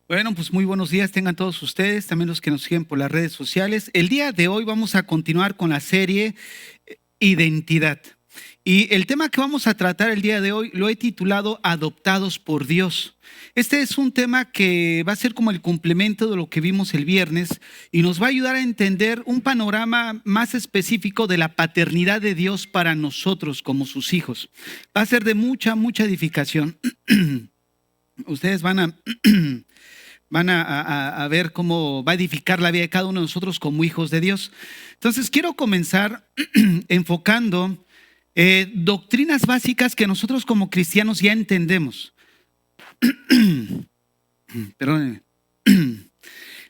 Bueno, pues muy buenos días tengan todos ustedes, también los que nos siguen por las redes sociales. El día de hoy vamos a continuar con la serie Identidad. Y el tema que vamos a tratar el día de hoy lo he titulado Adoptados por Dios. Este es un tema que va a ser como el complemento de lo que vimos el viernes y nos va a ayudar a entender un panorama más específico de la paternidad de Dios para nosotros como sus hijos. Va a ser de mucha edificación. Ustedes van a ver cómo va a edificar la vida de cada uno de nosotros como hijos de Dios. Entonces quiero comenzar enfocando doctrinas básicas que nosotros como cristianos ya entendemos. Perdónenme.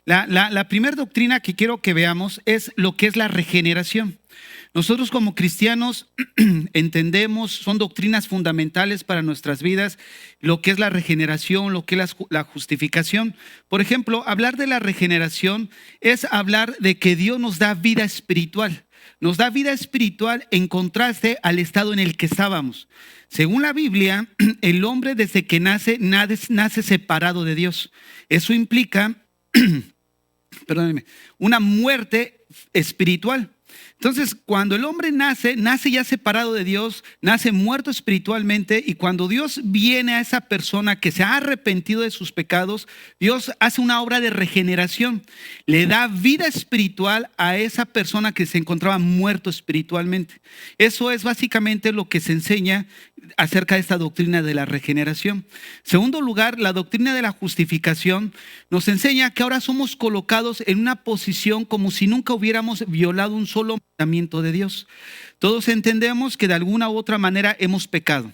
La primera doctrina que quiero que veamos es lo que es la regeneración. Nosotros como cristianos entendemos, son doctrinas fundamentales para nuestras vidas, lo que es la regeneración, lo que es la justificación. Por ejemplo, hablar de la regeneración es hablar de que Dios nos da vida espiritual. Nos da vida espiritual en contraste al estado en el que estábamos. Según la Biblia, el hombre desde que nace separado de Dios. Eso implica, una muerte espiritual. Entonces, cuando el hombre nace ya separado de Dios, nace muerto espiritualmente, y cuando Dios viene a esa persona que se ha arrepentido de sus pecados, Dios hace una obra de regeneración, le da vida espiritual a esa persona que se encontraba muerto espiritualmente. Eso es básicamente lo que se enseña acerca de esta doctrina de la regeneración. Segundo lugar, la doctrina de la justificación nos enseña que ahora somos colocados en una posición como si nunca hubiéramos violado un solo mandamiento de Dios. Todos entendemos que de alguna u otra manera hemos pecado.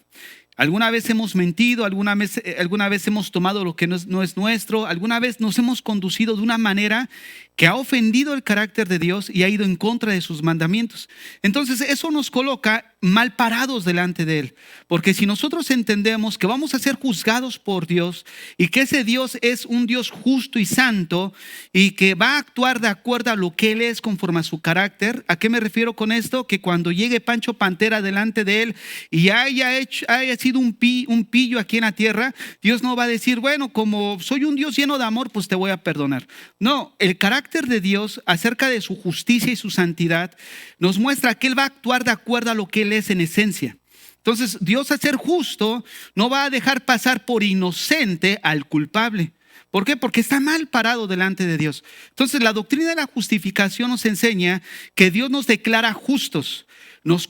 Alguna vez hemos mentido, alguna vez hemos tomado lo que no es nuestro, alguna vez nos hemos conducido de una manera que ha ofendido el carácter de Dios y ha ido en contra de sus mandamientos. Entonces eso nos coloca mal parados delante de Él, porque si nosotros entendemos que vamos a ser juzgados por Dios y que ese Dios es un Dios justo y santo y que va a actuar de acuerdo a lo que Él es conforme a su carácter, ¿a qué me refiero con esto? Que cuando llegue Pancho Pantera delante de Él y haya sido un pillo aquí en la tierra, Dios no va a decir, bueno, como soy un Dios lleno de amor, pues te voy a perdonar. No, el carácter de Dios acerca de su justicia y su santidad nos muestra que Él va a actuar de acuerdo a lo que Él es en esencia. Entonces, Dios, al ser justo, no va a dejar pasar por inocente al culpable. ¿Por qué? Porque está mal parado delante de Dios. Entonces, la doctrina de la justificación nos enseña que Dios nos declara justos. Nos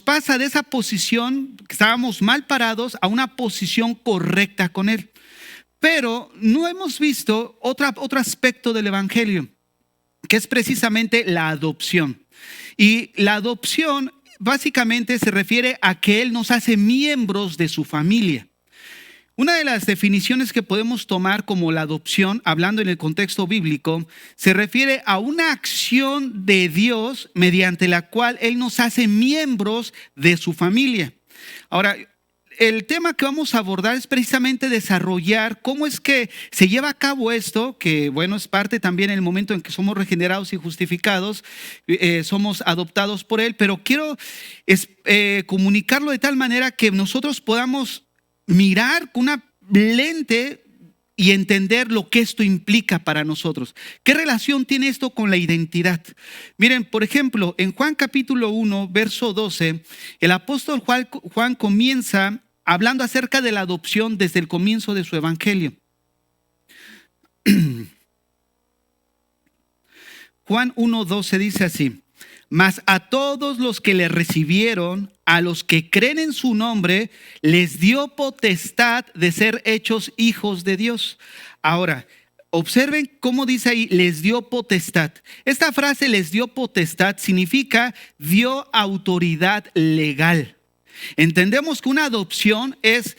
pasa de esa posición que estábamos mal parados a una posición correcta con Él. Pero no hemos visto otro aspecto del Evangelio, que es precisamente la adopción. Y la adopción básicamente se refiere a que Él nos hace miembros de su familia. Una de las definiciones que podemos tomar como la adopción, hablando en el contexto bíblico, se refiere a una acción de Dios mediante la cual Él nos hace miembros de su familia. Ahora, el tema que vamos a abordar es precisamente desarrollar cómo es que se lleva a cabo esto, que bueno, es parte también en el momento en que somos regenerados y justificados, somos adoptados por Él, pero quiero comunicarlo de tal manera que nosotros podamos mirar con una lente y entender lo que esto implica para nosotros. ¿Qué relación tiene esto con la identidad? Miren, por ejemplo, en Juan capítulo 1, verso 12, el apóstol Juan comienza hablando acerca de la adopción desde el comienzo de su evangelio. Juan 1:12 dice así: mas a todos los que le recibieron, a los que creen en su nombre, les dio potestad de ser hechos hijos de Dios. Ahora, observen cómo dice ahí, les dio potestad. Esta frase, les dio potestad, significa dio autoridad legal. Entendemos que una adopción es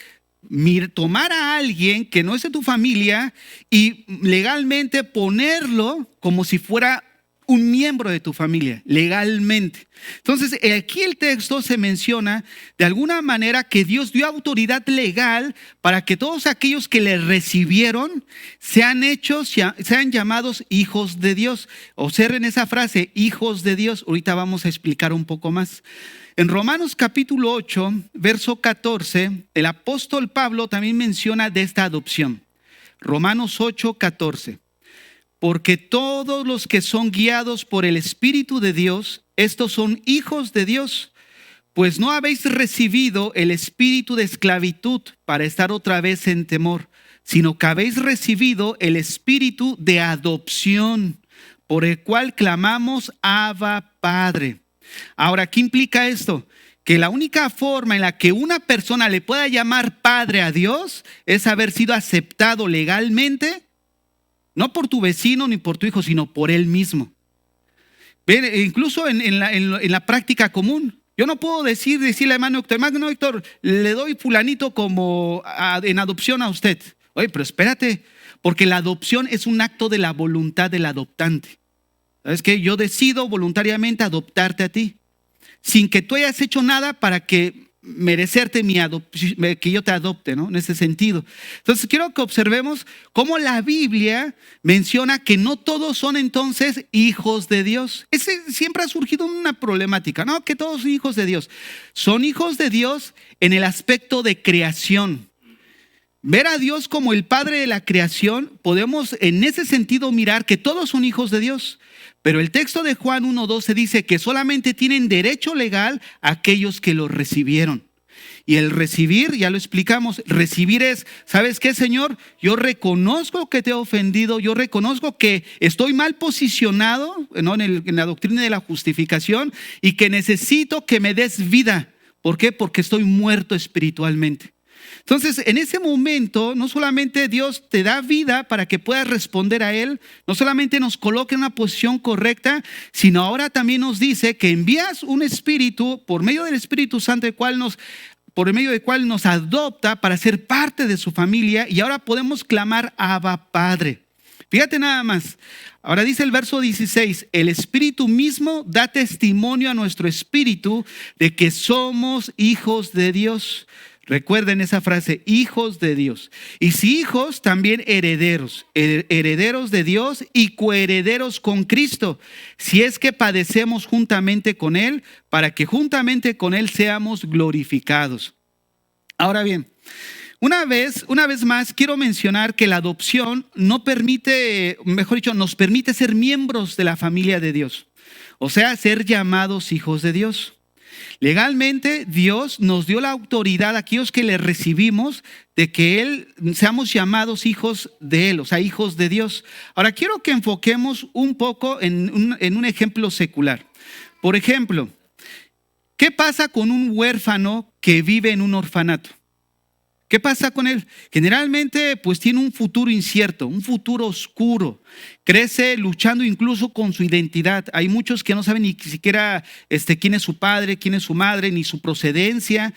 tomar a alguien que no es de tu familia y legalmente ponerlo como si fuera un miembro de tu familia, legalmente. Entonces, aquí el texto se menciona de alguna manera que Dios dio autoridad legal para que todos aquellos que le recibieron sean llamados hijos de Dios. Observen esa frase, hijos de Dios. Ahorita vamos a explicar un poco más. En Romanos capítulo 8, verso 14, el apóstol Pablo también menciona de esta adopción. Romanos 8:14. Porque todos los que son guiados por el Espíritu de Dios, estos son hijos de Dios. Pues no habéis recibido el espíritu de esclavitud para estar otra vez en temor, sino que habéis recibido el espíritu de adopción, por el cual clamamos Abba, Padre. Ahora, ¿qué implica esto? Que la única forma en la que una persona le pueda llamar Padre a Dios es haber sido aceptado legalmente, no por tu vecino ni por tu hijo, sino por él mismo. Incluso en la práctica común. Yo no puedo decirle a hermano Héctor, le doy fulanito en adopción a usted. Oye, pero espérate, porque la adopción es un acto de la voluntad del adoptante. ¿Sabes qué? Yo decido voluntariamente adoptarte a ti, sin que tú hayas hecho nada para que merecerte que yo te adopte, ¿no? En ese sentido. Entonces quiero que observemos cómo la Biblia menciona que no todos son entonces hijos de Dios. Siempre ha surgido una problemática, ¿no? Que todos son hijos de Dios. Son hijos de Dios en el aspecto de creación. Ver a Dios como el Padre de la creación, podemos en ese sentido mirar que todos son hijos de Dios. Pero el texto de Juan 1:12 dice que solamente tienen derecho legal aquellos que lo recibieron. Y el recibir, ya lo explicamos, recibir es, ¿sabes qué, Señor? Yo reconozco que te he ofendido, yo reconozco que estoy mal posicionado, ¿no? en la doctrina de la justificación y que necesito que me des vida. ¿Por qué? Porque estoy muerto espiritualmente. Entonces, en ese momento, no solamente Dios te da vida para que puedas responder a Él, no solamente nos coloca en una posición correcta, sino ahora también nos dice que envías un espíritu por medio del Espíritu Santo, por medio del cual nos adopta para ser parte de su familia, y ahora podemos clamar Abba, Padre. Fíjate nada más. Ahora dice el verso 16, el Espíritu mismo da testimonio a nuestro espíritu de que somos hijos de Dios. Recuerden esa frase, hijos de Dios. Y si hijos, también herederos, herederos de Dios y coherederos con Cristo, si es que padecemos juntamente con Él, para que juntamente con Él seamos glorificados. Ahora bien, una vez más quiero mencionar que la adopción nos permite ser miembros de la familia de Dios, o sea, ser llamados hijos de Dios. Legalmente Dios nos dio la autoridad a aquellos que le recibimos de que seamos llamados hijos de Él, o sea, hijos de Dios. Ahora quiero que enfoquemos un poco en un ejemplo secular. Por ejemplo, ¿qué pasa con un huérfano que vive en un orfanato? ¿Qué pasa con él? Generalmente pues tiene un futuro incierto, un futuro oscuro. Crece luchando incluso con su identidad. Hay muchos que no saben ni siquiera quién es su padre, quién es su madre, ni su procedencia.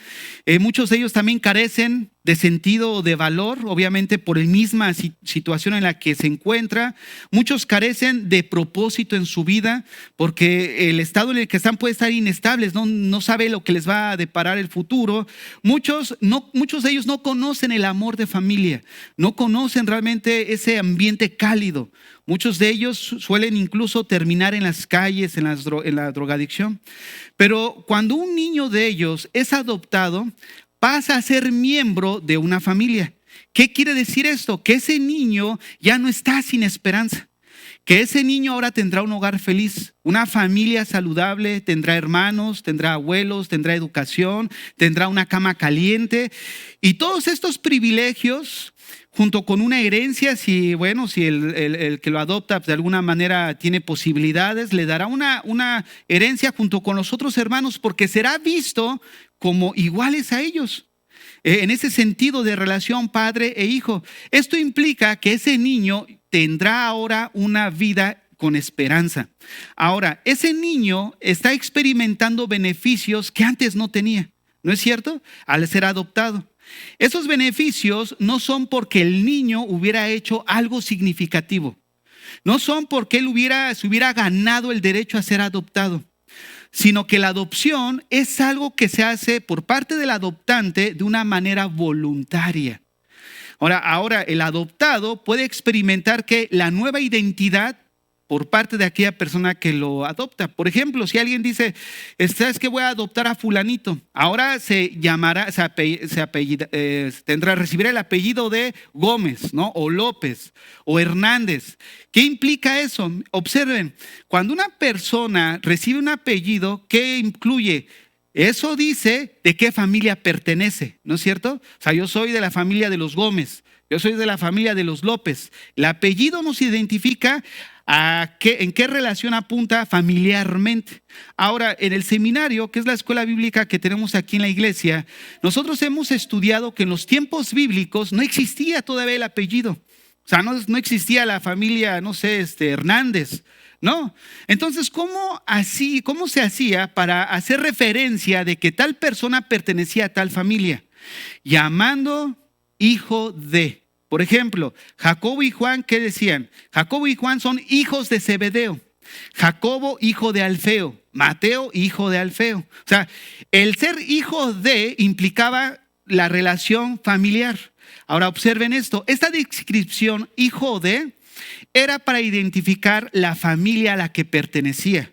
Muchos de ellos también carecen de sentido o de valor, obviamente por la misma situación en la que se encuentra. Muchos carecen de propósito en su vida porque el estado en el que están puede estar inestables, no sabe lo que les va a deparar el futuro. Muchos de ellos no conocen el amor de familia, no conocen realmente ese ambiente cálido. Muchos de ellos suelen incluso terminar en las calles, en la drogadicción. Pero cuando un niño de ellos es adoptado, pasa a ser miembro de una familia. ¿Qué quiere decir esto? Que ese niño ya no está sin esperanza. Que ese niño ahora tendrá un hogar feliz, una familia saludable, tendrá hermanos, tendrá abuelos, tendrá educación, tendrá una cama caliente. Y todos estos privilegios, junto con una herencia, si el que lo adopta de alguna manera tiene posibilidades, le dará una herencia junto con los otros hermanos porque será visto como iguales a ellos. En ese sentido de relación padre e hijo. Esto implica que ese niño tendrá ahora una vida con esperanza. Ahora, ese niño está experimentando beneficios que antes no tenía, ¿no es cierto? Al ser adoptado. Esos beneficios no son porque el niño hubiera hecho algo significativo. No son porque él se hubiera ganado el derecho a ser adoptado, sino que la adopción es algo que se hace por parte del adoptante de una manera voluntaria. Ahora el adoptado puede experimentar que la nueva identidad por parte de aquella persona que lo adopta. Por ejemplo, si alguien dice, ¿sabes qué? Voy a adoptar a fulanito. Ahora se llamará, recibirá el apellido de Gómez, ¿no? O López, o Hernández. ¿Qué implica eso? Observen, cuando una persona recibe un apellido, ¿qué incluye? Eso dice de qué familia pertenece, ¿no es cierto? O sea, yo soy de la familia de los Gómez, yo soy de la familia de los López. El apellido nos identifica en qué relación apunta familiarmente. Ahora, en el seminario, que es la escuela bíblica que tenemos aquí en la iglesia, nosotros hemos estudiado que en los tiempos bíblicos no existía todavía el apellido. O sea, no existía la familia, no sé, Hernández. No. Entonces, ¿cómo se hacía para hacer referencia de que tal persona pertenecía a tal familia? Llamando hijo de. Por ejemplo, Jacobo y Juan, ¿qué decían? Jacobo y Juan son hijos de Zebedeo. Jacobo, hijo de Alfeo. Mateo, hijo de Alfeo. O sea, el ser hijo de implicaba la relación familiar. Ahora observen esto. Esta descripción, hijo de, era para identificar la familia a la que pertenecía.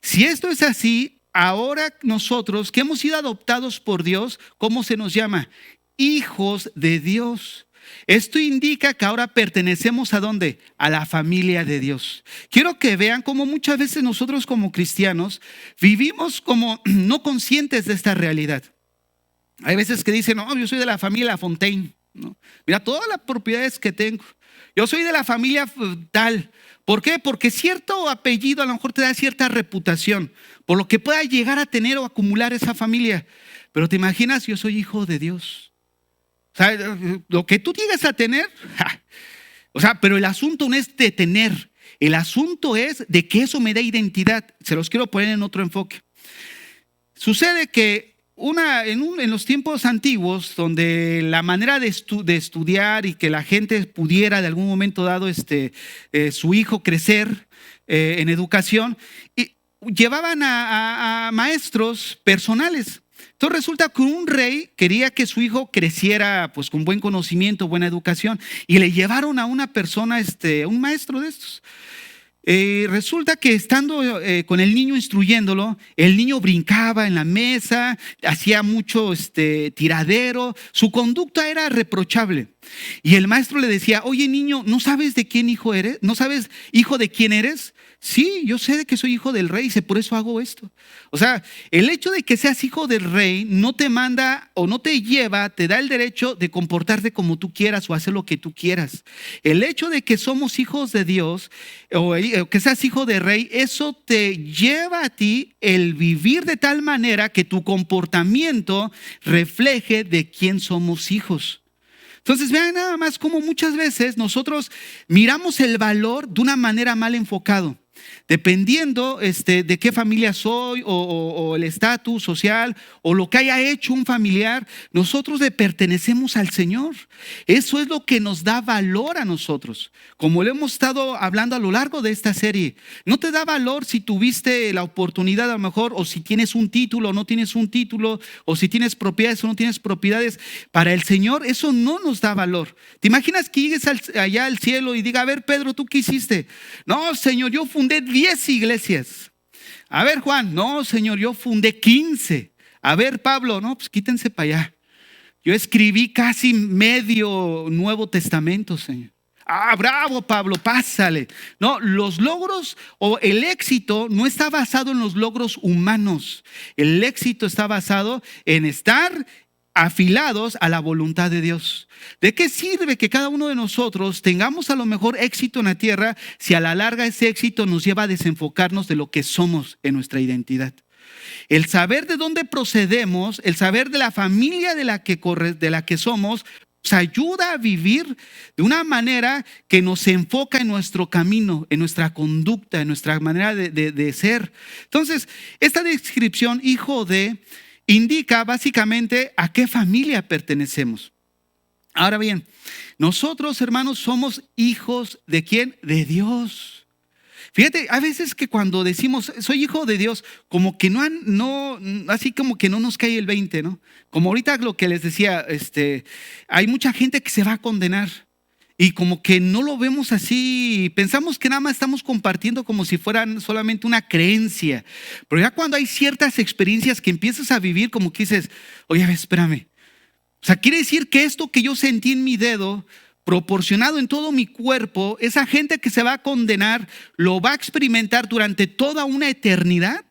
Si esto es así, ahora nosotros que hemos sido adoptados por Dios, ¿cómo se nos llama? Hijos de Dios. Esto indica que ahora pertenecemos ¿a dónde? A la familia de Dios. Quiero que vean cómo muchas veces nosotros como cristianos vivimos como no conscientes de esta realidad. Hay veces que dicen, no, yo soy de la familia Fontaine, ¿no? Mira todas las propiedades que tengo. Yo soy de la familia tal. ¿Por qué? Porque cierto apellido a lo mejor te da cierta reputación, por lo que pueda llegar a tener o acumular esa familia. Pero te imaginas, yo soy hijo de Dios. O sea, lo que tú llegas a tener, o sea, pero el asunto no es de tener, el asunto es de que eso me da identidad. Se los quiero poner en otro enfoque. Sucede que en los tiempos antiguos, donde la manera de estudiar y que la gente pudiera de algún momento dado su hijo crecer en educación, y llevaban a maestros personales. Entonces resulta que un rey quería que su hijo creciera pues con buen conocimiento, buena educación, y le llevaron a una persona, un maestro de estos. Resulta que estando con el niño instruyéndolo, el niño brincaba en la mesa, hacía mucho tiradero, su conducta era reprochable. Y el maestro le decía, oye niño, ¿no sabes de quién hijo eres? ¿No sabes hijo de quién eres? Sí, yo sé de que soy hijo del rey, por eso hago esto. O sea, el hecho de que seas hijo del rey no te manda o no te lleva, te da el derecho de comportarte como tú quieras o hacer lo que tú quieras. El hecho de que somos hijos de Dios o que seas hijo de rey, eso te lleva a ti el vivir de tal manera que tu comportamiento refleje de quién somos hijos. Entonces vean nada más cómo muchas veces nosotros miramos el valor de una manera mal enfocado. Dependiendo de qué familia soy o el estatus social o lo que haya hecho un familiar, nosotros le pertenecemos al Señor. Eso es lo que nos da valor a nosotros. Como lo hemos estado hablando a lo largo de esta serie, no te da valor si tuviste la oportunidad a lo mejor, o si tienes un título o no tienes un título, o si tienes propiedades o no tienes propiedades. Para el Señor eso no nos da valor. ¿Te imaginas que llegues allá al cielo y diga, a ver Pedro, ¿tú qué hiciste? No, Señor, yo fundé 10 iglesias. A ver Juan, no Señor, yo fundé 15. A ver Pablo, no, pues quítense para allá. Yo escribí casi medio Nuevo Testamento, Señor. Ah, bravo Pablo, pásale. No, los logros o el éxito no está basado en los logros humanos. El éxito está basado en estar afilados a la voluntad de Dios. ¿De qué sirve que cada uno de nosotros tengamos a lo mejor éxito en la tierra si a la larga ese éxito nos lleva a desenfocarnos de lo que somos en nuestra identidad? El saber de dónde procedemos, el saber de la familia de la que somos, nos ayuda a vivir de una manera que nos enfoca en nuestro camino, en nuestra conducta, en nuestra manera de ser. Entonces, esta descripción, hijo de, indica básicamente a qué familia pertenecemos. Ahora bien, nosotros, hermanos, somos hijos ¿de quién? De Dios. Fíjate, a veces que cuando decimos soy hijo de Dios, como que así como que no nos cae el 20, ¿no? Como ahorita lo que les decía, hay mucha gente que se va a condenar. y como que no lo vemos así, pensamos que nada más estamos compartiendo como si fueran solamente una creencia, pero ya cuando hay ciertas experiencias que empiezas a vivir, como que dices, oye, a ver, espérame, o sea, quiere decir que esto que yo sentí en mi dedo, proporcionado en todo mi cuerpo, esa gente que se va a condenar, lo va a experimentar durante toda una eternidad.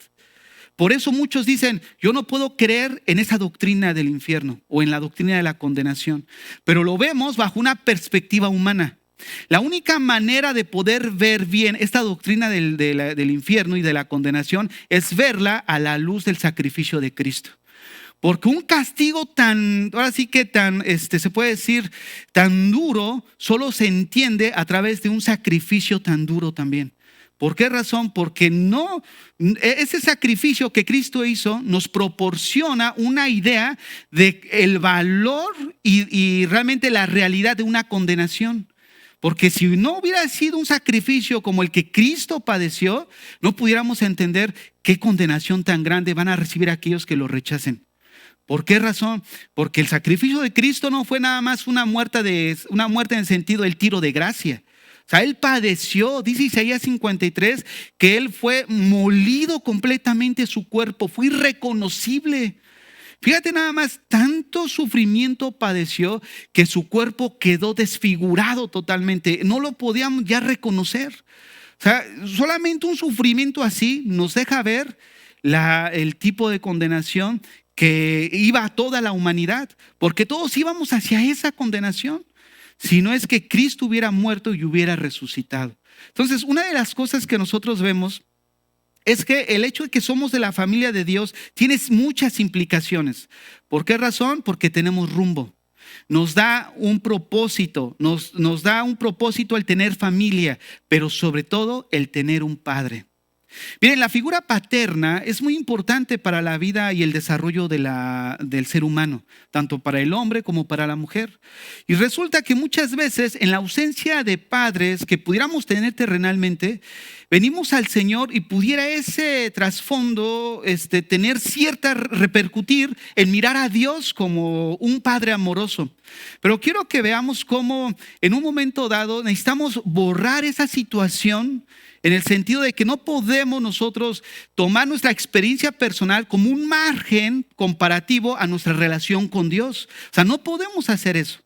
Por eso muchos dicen, yo no puedo creer en esa doctrina del infierno o en la doctrina de la condenación, pero lo vemos bajo una perspectiva humana. La única manera de poder ver bien esta doctrina del infierno y de la condenación es verla a la luz del sacrificio de Cristo. Porque un castigo tan, ahora sí que tan, se puede decir, tan duro, solo se entiende a través de un sacrificio tan duro también. ¿Por qué razón? Porque no, ese sacrificio que Cristo hizo nos proporciona una idea de el valor y realmente la realidad de una condenación. Porque si no hubiera sido un sacrificio como el que Cristo padeció, no pudiéramos entender qué condenación tan grande van a recibir aquellos que lo rechacen. ¿Por qué razón? Porque el sacrificio de Cristo no fue nada más una muerte en el sentido del tiro de gracia. O sea, Él padeció, dice Isaías 53, que Él fue molido completamente su cuerpo, fue irreconocible. Fíjate nada más, tanto sufrimiento padeció que su cuerpo quedó desfigurado totalmente. No lo podíamos ya reconocer. O sea, solamente un sufrimiento así nos deja ver el tipo de condenación que iba a toda la humanidad, porque todos íbamos hacia esa condenación, si no es que Cristo hubiera muerto y hubiera resucitado. Entonces, una de las cosas que nosotros vemos es que el hecho de que somos de la familia de Dios tiene muchas implicaciones. ¿Por qué razón? Porque tenemos rumbo. Nos da un propósito, nos da un propósito el tener familia, pero sobre todo el tener un padre. Miren, la figura paterna es muy importante para la vida y el desarrollo del ser humano, tanto para el hombre como para la mujer. Y resulta que muchas veces en la ausencia de padres que pudiéramos tener terrenalmente, venimos al Señor y pudiera ese trasfondo tener repercutir en mirar a Dios como un Padre amoroso. Pero quiero que veamos cómo en un momento dado necesitamos borrar esa situación, en el sentido de que no podemos nosotros tomar nuestra experiencia personal como un margen comparativo a nuestra relación con Dios. O sea, no podemos hacer eso.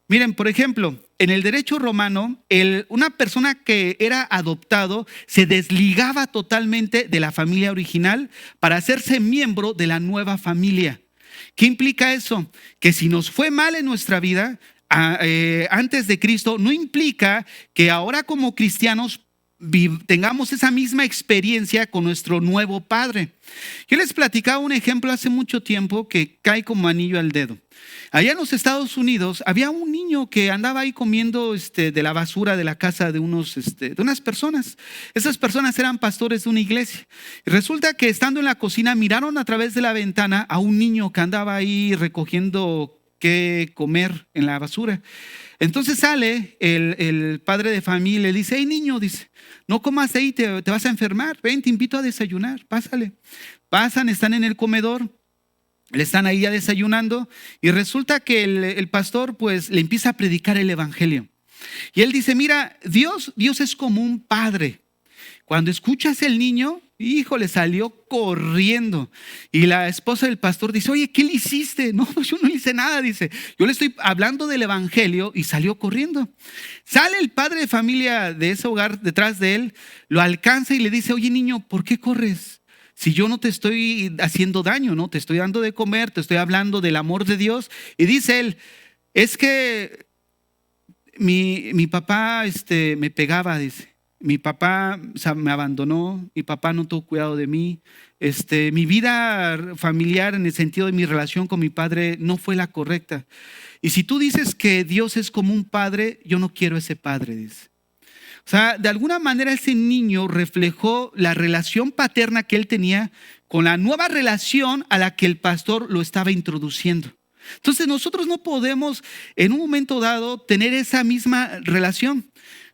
Miren, por ejemplo, en el derecho romano, una persona que era adoptado se desligaba totalmente de la familia original para hacerse miembro de la nueva familia. ¿Qué implica eso? Que si nos fue mal en nuestra vida, antes de Cristo, no implica que ahora como cristianos tengamos esa misma experiencia con nuestro nuevo padre. Yo les platicaba un ejemplo hace mucho tiempo que cae como anillo al dedo. Allá en los Estados Unidos había un niño que andaba ahí comiendo de la basura de la casa de unas personas. Esas personas eran pastores de una iglesia. Y resulta que estando en la cocina miraron a través de la ventana a un niño que andaba ahí recogiendo qué comer en la basura. Entonces sale el padre de familia y le dice, hey niño, dice, no comas de ahí, te vas a enfermar, ven, te invito a desayunar, pásale. Pasan, están en el comedor, le están ahí ya desayunando y resulta que el pastor pues le empieza a predicar el evangelio. Y él dice, mira, Dios es como un padre. Cuando escuchas el niño, híjole, salió corriendo. Y la esposa del pastor dice, oye, ¿qué le hiciste? No, pues yo no le hice nada, dice. Yo le estoy hablando del evangelio y salió corriendo. Sale el padre de familia de ese hogar detrás de él, lo alcanza y le dice, oye niño, ¿por qué corres? Si yo no te estoy haciendo daño, ¿no? Te estoy dando de comer, te estoy hablando del amor de Dios. Y dice él, es que mi papá me pegaba, dice. Mi papá me abandonó, mi papá no tuvo cuidado de mí. Mi vida familiar en el sentido de mi relación con mi padre no fue la correcta. Y si tú dices que Dios es como un padre, yo no quiero ese padre, dice. O sea, de alguna manera ese niño reflejó la relación paterna que él tenía con la nueva relación a la que el pastor lo estaba introduciendo. Entonces nosotros no podemos en un momento dado tener esa misma relación.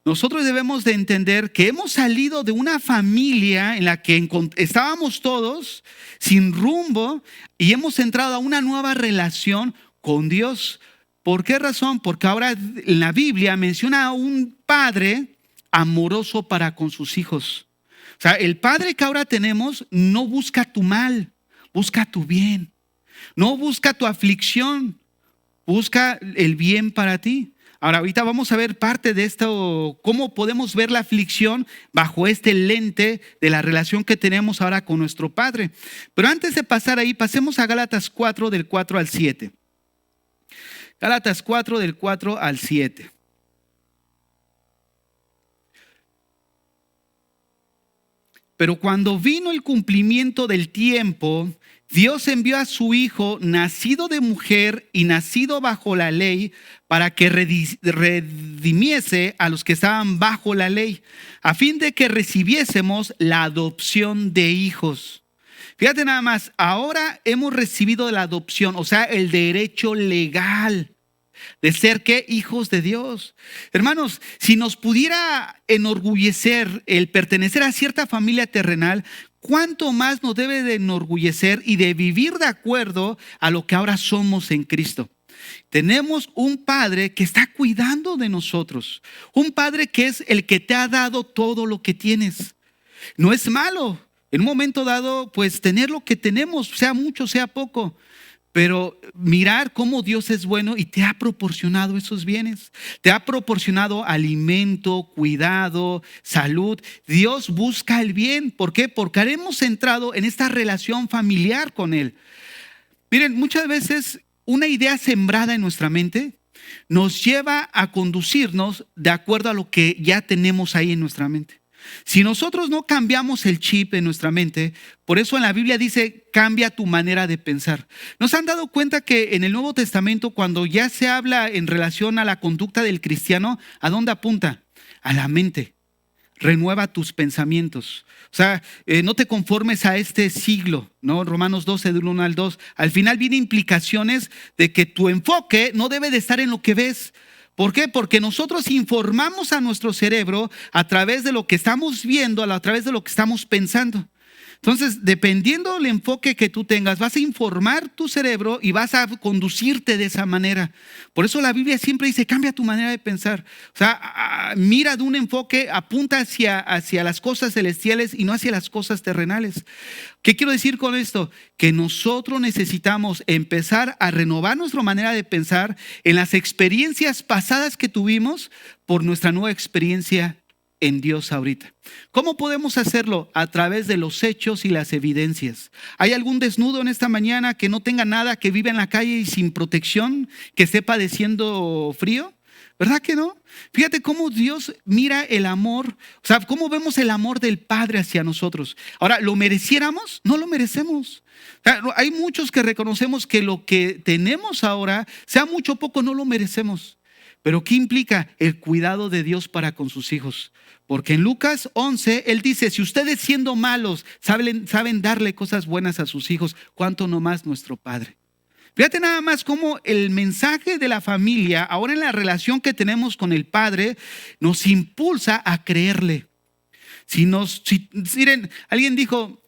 Nosotros debemos de entender que hemos salido de una familia en la que estábamos todos sin rumbo y hemos entrado a una nueva relación con Dios. ¿Por qué razón? Porque ahora en la Biblia menciona a un padre amoroso para con sus hijos. O sea, el padre que ahora tenemos no busca tu mal, busca tu bien. No busca tu aflicción, busca el bien para ti. Ahora, ahorita vamos a ver parte de esto, cómo podemos ver la aflicción bajo este lente de la relación que tenemos ahora con nuestro Padre. Pero antes de pasar ahí, pasemos a Gálatas 4, del 4 al 7. Gálatas 4, del 4 al 7. Pero cuando vino el cumplimiento del tiempo, Dios envió a su Hijo, nacido de mujer y nacido bajo la ley, para que redimiese a los que estaban bajo la ley, a fin de que recibiésemos la adopción de hijos. Fíjate nada más, ahora hemos recibido la adopción, o sea, el derecho legal de ser, ¿qué? Hijos de Dios. Hermanos, si nos pudiera enorgullecer el pertenecer a cierta familia terrenal, ¿cuánto más nos debe de enorgullecer y de vivir de acuerdo a lo que ahora somos en Cristo? Tenemos un Padre que está cuidando de nosotros, un Padre que es el que te ha dado todo lo que tienes. No es malo en un momento dado, pues tener lo que tenemos, sea mucho, sea poco. Pero mirar cómo Dios es bueno y te ha proporcionado esos bienes. Te ha proporcionado alimento, cuidado, salud. Dios busca el bien. ¿Por qué? Porque hemos entrado en esta relación familiar con Él. Miren, muchas veces una idea sembrada en nuestra mente nos lleva a conducirnos de acuerdo a lo que ya tenemos ahí en nuestra mente. Si nosotros no cambiamos el chip en nuestra mente, por eso en la Biblia dice, cambia tu manera de pensar. ¿Nos han dado cuenta que en el Nuevo Testamento, cuando ya se habla en relación a la conducta del cristiano, ¿a dónde apunta? A la mente. Renueva tus pensamientos. O sea, no te conformes a este siglo, ¿no? Romanos 12, del 1 al 2. Al final viene implicaciones de que tu enfoque no debe de estar en lo que ves. ¿Por qué? Porque nosotros informamos a nuestro cerebro a través de lo que estamos viendo, a través de lo que estamos pensando. Entonces, dependiendo del enfoque que tú tengas, vas a informar tu cerebro y vas a conducirte de esa manera. Por eso la Biblia siempre dice, cambia tu manera de pensar. O sea, mira de un enfoque, apunta hacia las cosas celestiales y no hacia las cosas terrenales. ¿Qué quiero decir con esto? Que nosotros necesitamos empezar a renovar nuestra manera de pensar en las experiencias pasadas que tuvimos por nuestra nueva experiencia en Dios ahorita. ¿Cómo podemos hacerlo? A través de los hechos y las evidencias. ¿Hay algún desnudo en esta mañana que no tenga nada, que vive en la calle y sin protección, que esté padeciendo frío? ¿Verdad que no? Fíjate cómo Dios mira el amor, o sea, cómo vemos el amor del Padre hacia nosotros. Ahora, ¿lo mereciéramos? No lo merecemos. O sea, hay muchos que reconocemos que lo que tenemos ahora, sea mucho o poco, no lo merecemos. Pero ¿qué implica? El cuidado de Dios para con sus hijos. Porque en Lucas 11, Él dice, si ustedes siendo malos saben darle cosas buenas a sus hijos, ¿cuánto no más nuestro Padre? Fíjate nada más cómo el mensaje de la familia, ahora en la relación que tenemos con el Padre, nos impulsa a creerle. Miren, alguien dijo,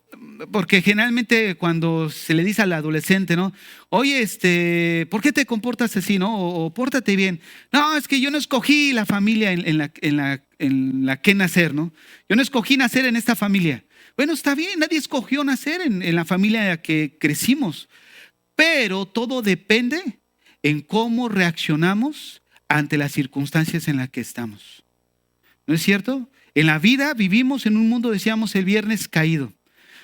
porque generalmente cuando se le dice al adolescente, ¿no? Oye, ¿por qué te comportas así, no? O pórtate bien. No, es que yo no escogí la familia en la que nacer, ¿no? Yo no escogí nacer en esta familia. Bueno, está bien, nadie escogió nacer en la familia en la que crecimos. Pero todo depende en cómo reaccionamos ante las circunstancias en las que estamos. ¿No es cierto? En la vida vivimos en un mundo, decíamos el viernes, caído,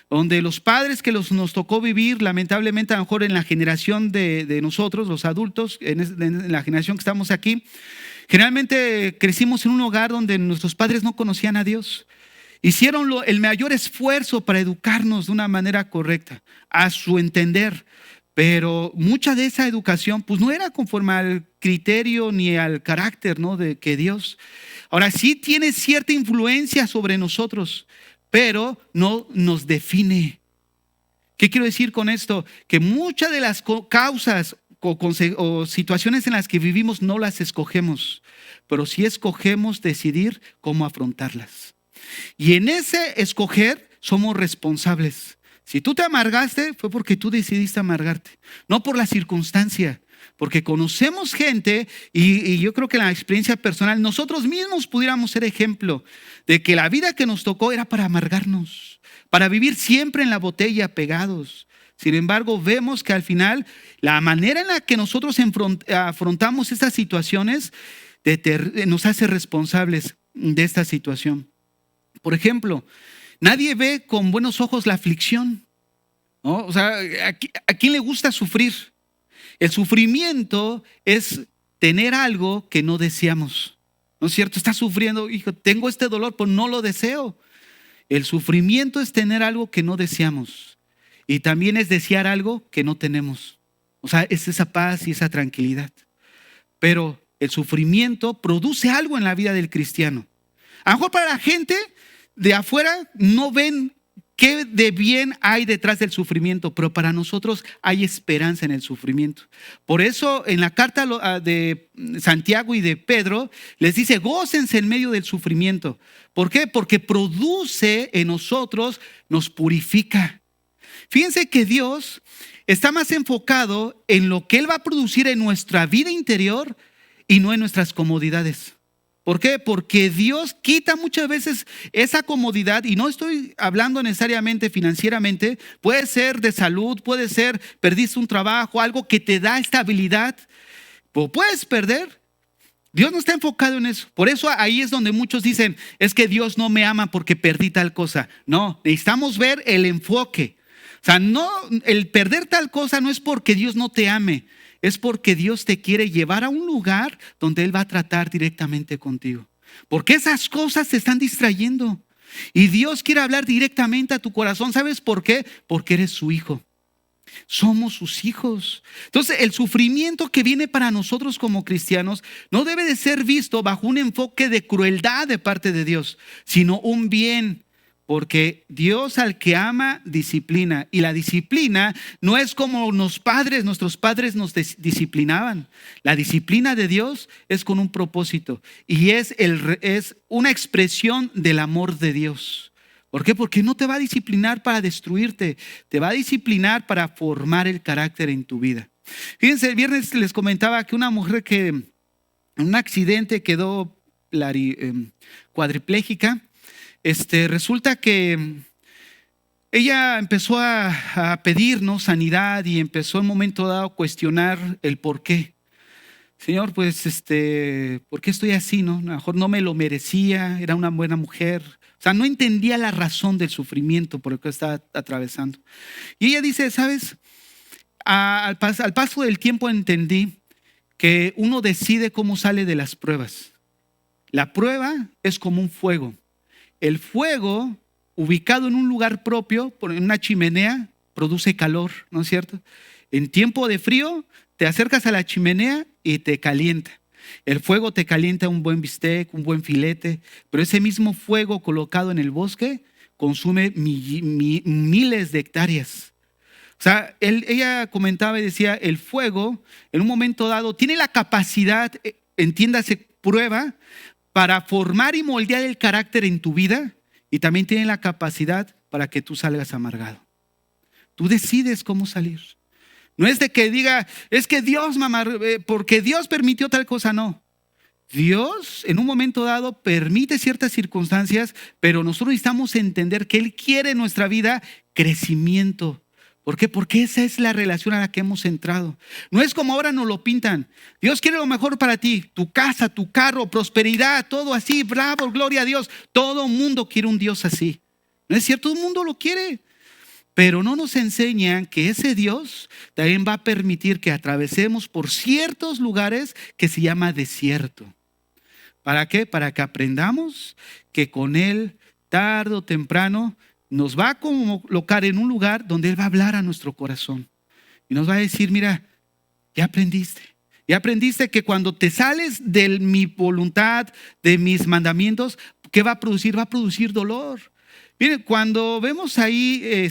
donde los padres que nos tocó vivir, lamentablemente a lo mejor en la generación de nosotros, los adultos, en la generación que estamos aquí, generalmente crecimos en un hogar donde nuestros padres no conocían a Dios. Hicieron el mayor esfuerzo para educarnos de una manera correcta, a su entender. Pero mucha de esa educación pues no era conforme al criterio ni al carácter, ¿no? de que Dios. Ahora sí tiene cierta influencia sobre nosotros, pero no nos define. ¿Qué quiero decir con esto? Que muchas de las causas o situaciones en las que vivimos no las escogemos, pero sí escogemos decidir cómo afrontarlas. Y en ese escoger somos responsables. Si tú te amargaste, fue porque tú decidiste amargarte, no por la circunstancia. porque conocemos gente y yo creo que en la experiencia personal nosotros mismos pudiéramos ser ejemplo de que la vida que nos tocó era para amargarnos, para vivir siempre en la botella pegados. Sin embargo, vemos que al final la manera en la que nosotros afrontamos estas situaciones nos hace responsables de esta situación. Por ejemplo, nadie ve con buenos ojos la aflicción, ¿no? O sea, ¿a quién le gusta sufrir? El sufrimiento es tener algo que no deseamos, ¿no es cierto? Estás sufriendo, hijo, tengo este dolor, pero no lo deseo. El sufrimiento es tener algo que no deseamos y también es desear algo que no tenemos. O sea, es esa paz y esa tranquilidad. Pero el sufrimiento produce algo en la vida del cristiano. A lo mejor para la gente de afuera no ven qué de bien hay detrás del sufrimiento, pero para nosotros hay esperanza en el sufrimiento. Por eso en la carta de Santiago y de Pedro les dice, gócense en medio del sufrimiento. ¿Por qué? Porque produce en nosotros, nos purifica. Fíjense que Dios está más enfocado en lo que Él va a producir en nuestra vida interior y no en nuestras comodidades. ¿Por qué? Porque Dios quita muchas veces esa comodidad, y no estoy hablando necesariamente financieramente, puede ser de salud, puede ser perdiste un trabajo, algo que te da estabilidad, o puedes perder. Dios no está enfocado en eso. Por eso ahí es donde muchos dicen, es que Dios no me ama porque perdí tal cosa. No, necesitamos ver el enfoque. O sea, no, el perder tal cosa no es porque Dios no te ame, es porque Dios te quiere llevar a un lugar donde Él va a tratar directamente contigo. Porque esas cosas te están distrayendo. Y Dios quiere hablar directamente a tu corazón. ¿Sabes por qué? Porque eres su hijo. Somos sus hijos. Entonces, el sufrimiento que viene para nosotros como cristianos no debe de ser visto bajo un enfoque de crueldad de parte de Dios, sino un bien. Porque Dios al que ama, disciplina. Y la disciplina no es como nuestros padres nos disciplinaban. La disciplina de Dios es con un propósito. Y es una expresión del amor de Dios. ¿Por qué? Porque no te va a disciplinar para destruirte. Te va a disciplinar para formar el carácter en tu vida. Fíjense, el viernes les comentaba que una mujer que en un accidente quedó cuadriplégica. Resulta que ella empezó a pedirnos sanidad y empezó en un momento dado a cuestionar el por qué. Señor, pues, ¿por qué estoy así? ¿No? A lo mejor no me lo merecía, era una buena mujer. O sea, no entendía la razón del sufrimiento por el que estaba atravesando. Y ella dice, ¿sabes? Al paso del tiempo entendí que uno decide cómo sale de las pruebas. La prueba es como un fuego. El fuego, ubicado en un lugar propio, en una chimenea, produce calor, ¿no es cierto? En tiempo de frío, te acercas a la chimenea y te calienta. El fuego te calienta un buen bistec, un buen filete, pero ese mismo fuego colocado en el bosque consume miles de hectáreas. O sea, ella comentaba y decía, el fuego en un momento dado tiene la capacidad, entiéndase, prueba, para formar y moldear el carácter en tu vida, y también tiene la capacidad para que tú salgas amargado. Tú decides cómo salir. No es de que diga, es que Dios, mamá, porque Dios permitió tal cosa, no. Dios en un momento dado permite ciertas circunstancias, pero nosotros necesitamos entender que Él quiere en nuestra vida crecimiento. ¿Por qué? Porque esa es la relación a la que hemos entrado. No es como ahora nos lo pintan. Dios quiere lo mejor para ti, tu casa, tu carro, prosperidad, todo así, bravo, gloria a Dios. Todo mundo quiere un Dios así. ¿No es cierto? Todo el mundo lo quiere. Pero no nos enseñan que ese Dios también va a permitir que atravesemos por ciertos lugares que se llama desierto. ¿Para qué? Para que aprendamos que con Él, tarde o temprano, nos va a colocar en un lugar donde Él va a hablar a nuestro corazón. Y nos va a decir, mira, ya aprendiste. Ya aprendiste que cuando te sales de mi voluntad, de mis mandamientos, ¿qué va a producir? Va a producir dolor. Miren, cuando vemos ahí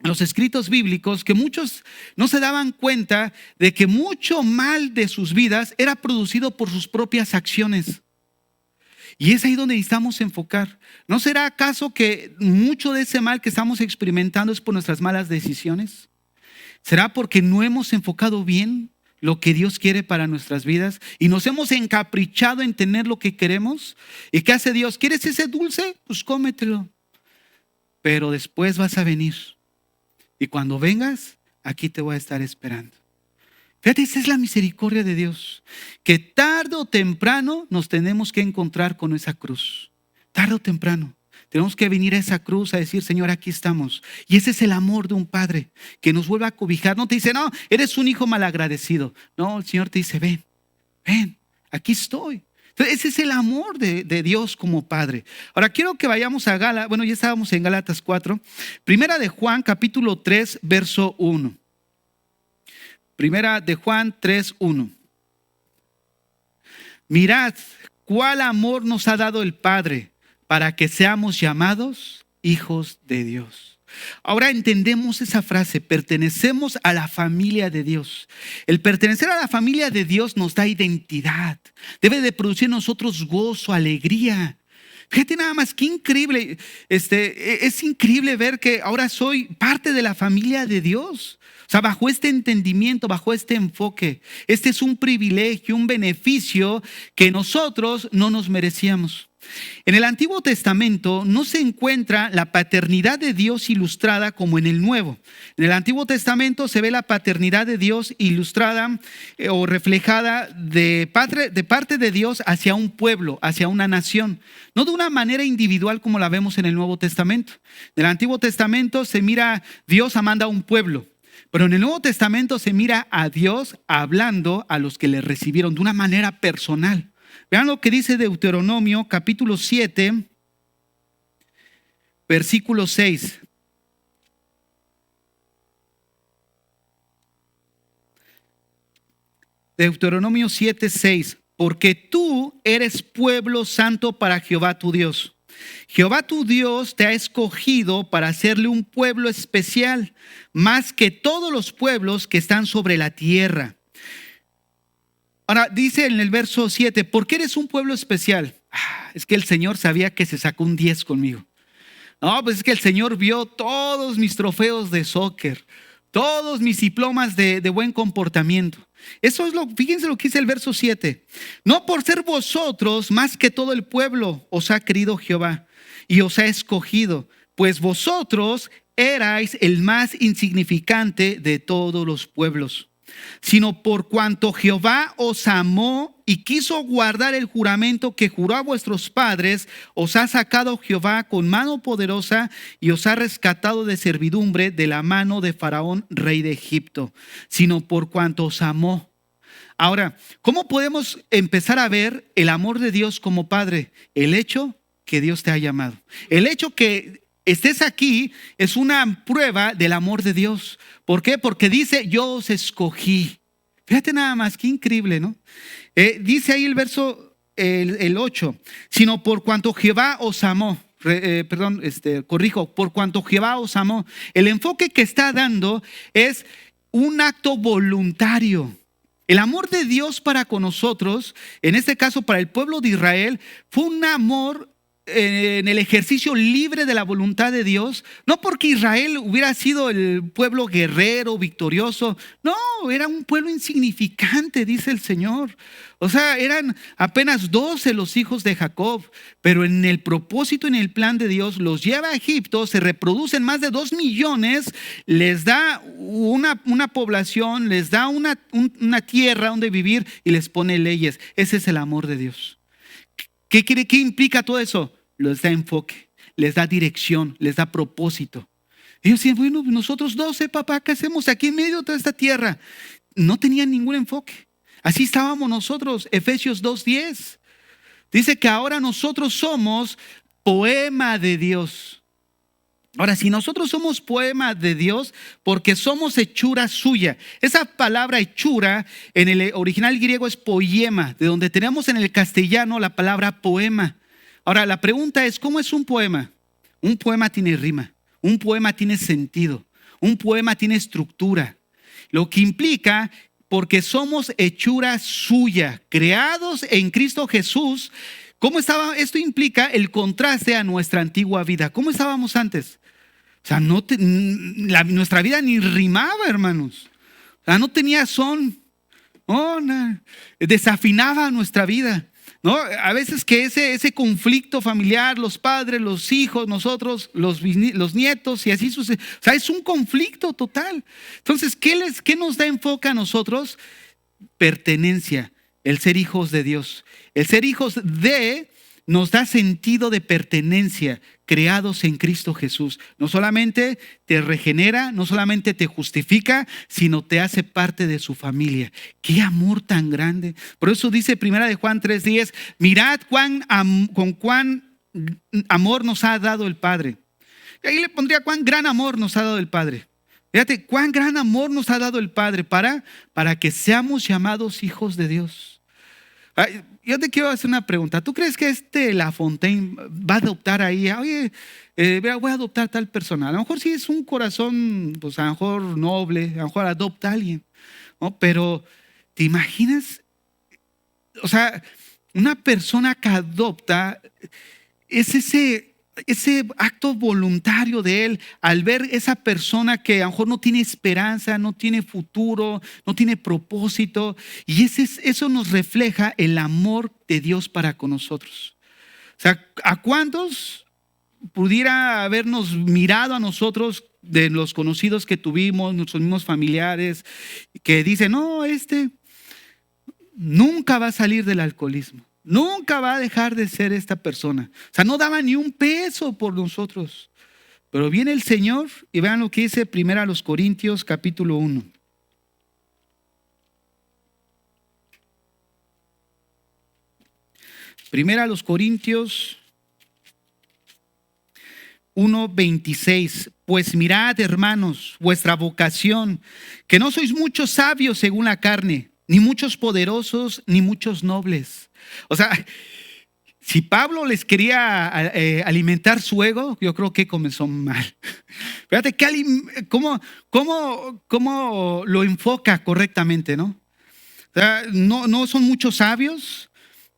los escritos bíblicos, que muchos no se daban cuenta de que mucho mal de sus vidas era producido por sus propias acciones. Y es ahí donde necesitamos enfocar. ¿No será acaso que mucho de ese mal que estamos experimentando es por nuestras malas decisiones? ¿Será porque no hemos enfocado bien lo que Dios quiere para nuestras vidas y nos hemos encaprichado en tener lo que queremos? ¿Y qué hace Dios? ¿Quieres ese dulce? Pues cómetelo. Pero después vas a venir. Y cuando vengas, aquí te voy a estar esperando. Fíjate, esa es la misericordia de Dios. Que tarde o temprano nos tenemos que encontrar con esa cruz. Tarde o temprano. Tenemos que venir a esa cruz a decir, Señor, aquí estamos. Y ese es el amor de un padre que nos vuelve a cobijar. No te dice, no, eres un hijo malagradecido. No, el Señor te dice, ven, aquí estoy. Entonces, ese es el amor de Dios como padre. Ahora quiero que vayamos a Gálatas. Bueno, ya estábamos en Gálatas 4. Primera de Juan, capítulo 3, verso 1. Primera de Juan 3, 1. Mirad cuál amor nos ha dado el Padre para que seamos llamados hijos de Dios. Ahora entendemos esa frase, pertenecemos a la familia de Dios. El pertenecer a la familia de Dios nos da identidad. Debe de producir en nosotros gozo, alegría. Fíjate nada más, qué increíble. Es increíble ver que ahora soy parte de la familia de Dios. O sea, bajo este entendimiento, bajo este enfoque, este es un privilegio, un beneficio que nosotros no nos merecíamos. En el Antiguo Testamento no se encuentra la paternidad de Dios ilustrada como en el Nuevo. En el Antiguo Testamento se ve la paternidad de Dios ilustrada o reflejada de parte de Dios hacia un pueblo, hacia una nación. No de una manera individual como la vemos en el Nuevo Testamento. En el Antiguo Testamento se mira a Dios amando a un pueblo. Pero en el Nuevo Testamento se mira a Dios hablando a los que le recibieron de una manera personal. Vean lo que dice Deuteronomio capítulo 7, versículo 6. Deuteronomio 7, 6. Porque tú eres pueblo santo para Jehová tu Dios. Jehová tu Dios te ha escogido para hacerle un pueblo especial, más que todos los pueblos que están sobre la tierra. Ahora dice en el verso 7, ¿por qué eres un pueblo especial? Es que el Señor sabía que se sacó un 10 conmigo. No, pues es que el Señor vio todos mis trofeos de soccer, todos mis diplomas de buen comportamiento. Eso es fíjense lo que dice el verso 7. No por ser vosotros más que todo el pueblo os ha querido Jehová y os ha escogido, pues vosotros erais el más insignificante de todos los pueblos, sino por cuanto Jehová os amó y quiso guardar el juramento que juró a vuestros padres, os ha sacado Jehová con mano poderosa y os ha rescatado de servidumbre de la mano de Faraón, rey de Egipto, sino por cuanto os amó. Ahora, ¿cómo podemos empezar a ver el amor de Dios como Padre? El hecho que Dios te ha llamado. El hecho que estés aquí es una prueba del amor de Dios. ¿Por qué? Porque dice, yo os escogí. Fíjate nada más, qué increíble, ¿no? Dice ahí el verso, el 8, sino por cuanto Jehová os amó. Por cuanto Jehová os amó. El enfoque que está dando es un acto voluntario. El amor de Dios para con nosotros, en este caso para el pueblo de Israel, fue un amor en el ejercicio libre de la voluntad de Dios, no porque Israel hubiera sido el pueblo guerrero, victorioso, no, era un pueblo insignificante, dice el Señor. O sea, eran apenas 12 los hijos de Jacob, pero en el propósito, en el plan de Dios, los lleva a Egipto, se reproducen más de 2 millones, les da una población, les da una tierra donde vivir y les pone leyes. Ese es el amor de Dios. ¿Qué implica todo eso? Les da enfoque, les da dirección, les da propósito. Ellos decían, bueno, nosotros 12, papá, ¿qué hacemos aquí en medio de toda esta tierra? No tenían ningún enfoque. Así estábamos nosotros, Efesios 2:10. Dice que ahora nosotros somos poema de Dios. Ahora, si nosotros somos poema de Dios, porque somos hechura suya. Esa palabra hechura en el original griego es poema, de donde tenemos en el castellano la palabra poema. Ahora, la pregunta es, ¿cómo es un poema? Un poema tiene rima, un poema tiene sentido, un poema tiene estructura. Lo que implica, porque somos hechura suya, creados en Cristo Jesús. ¿Cómo estaba? Esto implica el contraste a nuestra antigua vida. ¿Cómo estábamos antes? O sea, nuestra vida ni rimaba, hermanos. O sea, no tenía son. Oh, no. Desafinaba nuestra vida, ¿no? A veces que ese conflicto familiar, los padres, los hijos, nosotros, los nietos y así sucede. O sea, es un conflicto total. Entonces, ¿qué nos da enfoque a nosotros? Pertenencia, el ser hijos de Dios. El ser hijos de nos da sentido de pertenencia, creados en Cristo Jesús. No solamente te regenera, no solamente te justifica, sino te hace parte de su familia. ¡Qué amor tan grande! Por eso dice 1 Juan 3:10, mirad con cuán amor nos ha dado el Padre. Y ahí le pondría cuán gran amor nos ha dado el Padre. Fíjate, cuán gran amor nos ha dado el Padre para que seamos llamados hijos de Dios. Yo te quiero hacer una pregunta. ¿Tú crees que Lafontaine va a adoptar ahí? Oye, voy a adoptar a tal persona. A lo mejor sí es un corazón, pues a lo mejor noble, a lo mejor adopta a alguien, ¿no? Pero, ¿te imaginas? O sea, una persona que adopta es ese acto voluntario de él al ver esa persona que a lo mejor no tiene esperanza, no tiene futuro, no tiene propósito, y eso nos refleja el amor de Dios para con nosotros. O sea, ¿a cuántos pudiera habernos mirado a nosotros de los conocidos que tuvimos, nuestros mismos familiares, que dicen, no, nunca va a salir del alcoholismo? Nunca va a dejar de ser esta persona. O sea, no daba ni un peso por nosotros. Pero viene el Señor y vean lo que dice 1 Corintios capítulo 1. Primera a los Corintios 1:26. Pues mirad, hermanos, vuestra vocación, que no sois muchos sabios según la carne, ni muchos poderosos, ni muchos nobles. O sea, si Pablo les quería alimentar su ego, yo creo que comenzó mal. Fíjate cómo lo enfoca correctamente, ¿no? O sea, no son muchos sabios,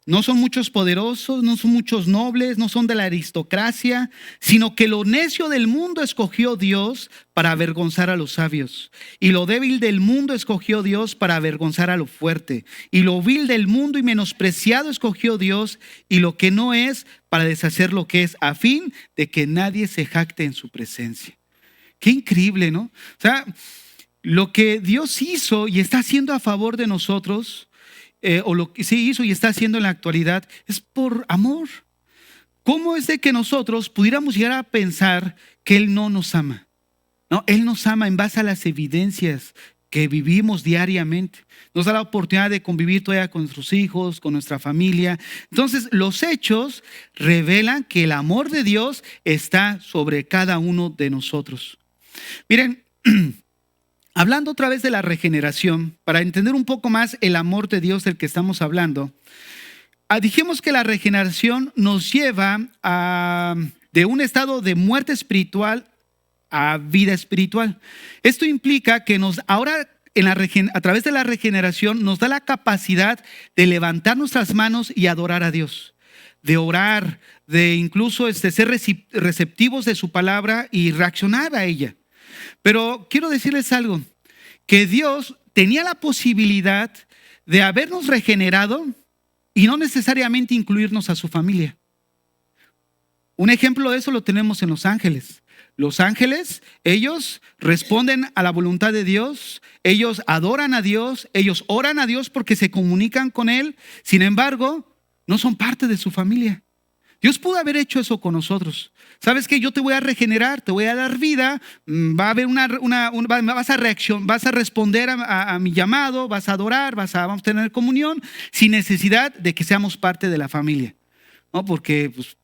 no son muchos poderosos, no son muchos nobles, no son de la aristocracia, sino que lo necio del mundo escogió Dios para avergonzar a los sabios. Y lo débil del mundo escogió Dios para avergonzar a lo fuerte. Y lo vil del mundo y menospreciado escogió Dios, y lo que no es para deshacer lo que es, a fin de que nadie se jacte en su presencia. Qué increíble, ¿no? O sea, lo que Dios hizo y está haciendo a favor de nosotros, o lo que sí hizo y está haciendo en la actualidad, es por amor. ¿Cómo es de que nosotros pudiéramos llegar a pensar que Él no nos ama? No, Él nos ama en base a las evidencias que vivimos diariamente. Nos da la oportunidad de convivir todavía con nuestros hijos, con nuestra familia. Entonces, los hechos revelan que el amor de Dios está sobre cada uno de nosotros. Miren, hablando otra vez de la regeneración, para entender un poco más el amor de Dios del que estamos hablando, dijimos que la regeneración nos lleva de un estado de muerte espiritual a vida espiritual. Esto implica que ahora a través de la regeneración nos da la capacidad de levantar nuestras manos y adorar a Dios, de orar, de incluso ser receptivos de su palabra y reaccionar a ella. Pero quiero decirles algo, que Dios tenía la posibilidad de habernos regenerado y no necesariamente incluirnos a su familia. Un ejemplo de eso lo tenemos en los ángeles. Los ángeles, ellos responden a la voluntad de Dios, ellos adoran a Dios, ellos oran a Dios porque se comunican con Él. Sin embargo, no son parte de su familia. Dios pudo haber hecho eso con nosotros. ¿Sabes qué? Yo te voy a regenerar, te voy a dar vida, va a haber vas a responder a mi llamado, vas a adorar, vamos a tener comunión sin necesidad de que seamos parte de la familia. ¿No? Porque pues,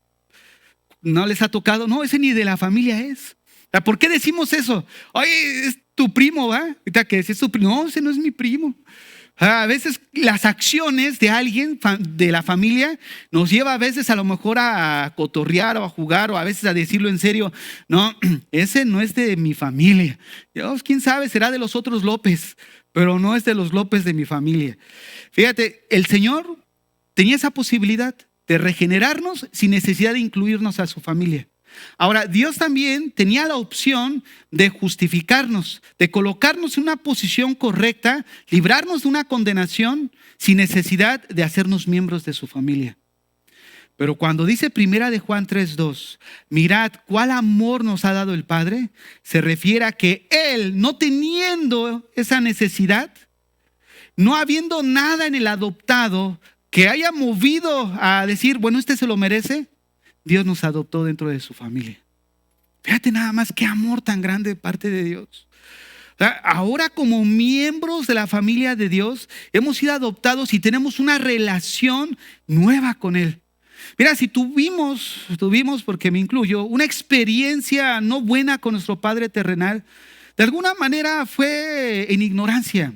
no les ha tocado, no, ese ni de la familia es. ¿Por qué decimos eso? Oye, es tu primo, ¿va? Ahorita que es tu primo, no, ese no es mi primo. A veces las acciones de alguien de la familia nos lleva a veces a lo mejor a cotorrear o a jugar o a veces a decirlo en serio. No, ese no es de mi familia. Dios, quién sabe, será de los otros López, pero no es de los López de mi familia. Fíjate, el Señor tenía esa posibilidad de regenerarnos sin necesidad de incluirnos a su familia. Ahora, Dios también tenía la opción de justificarnos, de colocarnos en una posición correcta, librarnos de una condenación sin necesidad de hacernos miembros de su familia. Pero cuando dice primera de Juan 3:2, mirad cuál amor nos ha dado el Padre, se refiere a que Él, no teniendo esa necesidad, no habiendo nada en el adoptado que haya movido a decir, bueno, este se lo merece, Dios nos adoptó dentro de su familia. Fíjate nada más qué amor tan grande de parte de Dios. Ahora como miembros de la familia de Dios hemos sido adoptados y tenemos una relación nueva con Él. Mira, si tuvimos, porque me incluyo, una experiencia no buena con nuestro Padre terrenal, de alguna manera fue en ignorancia.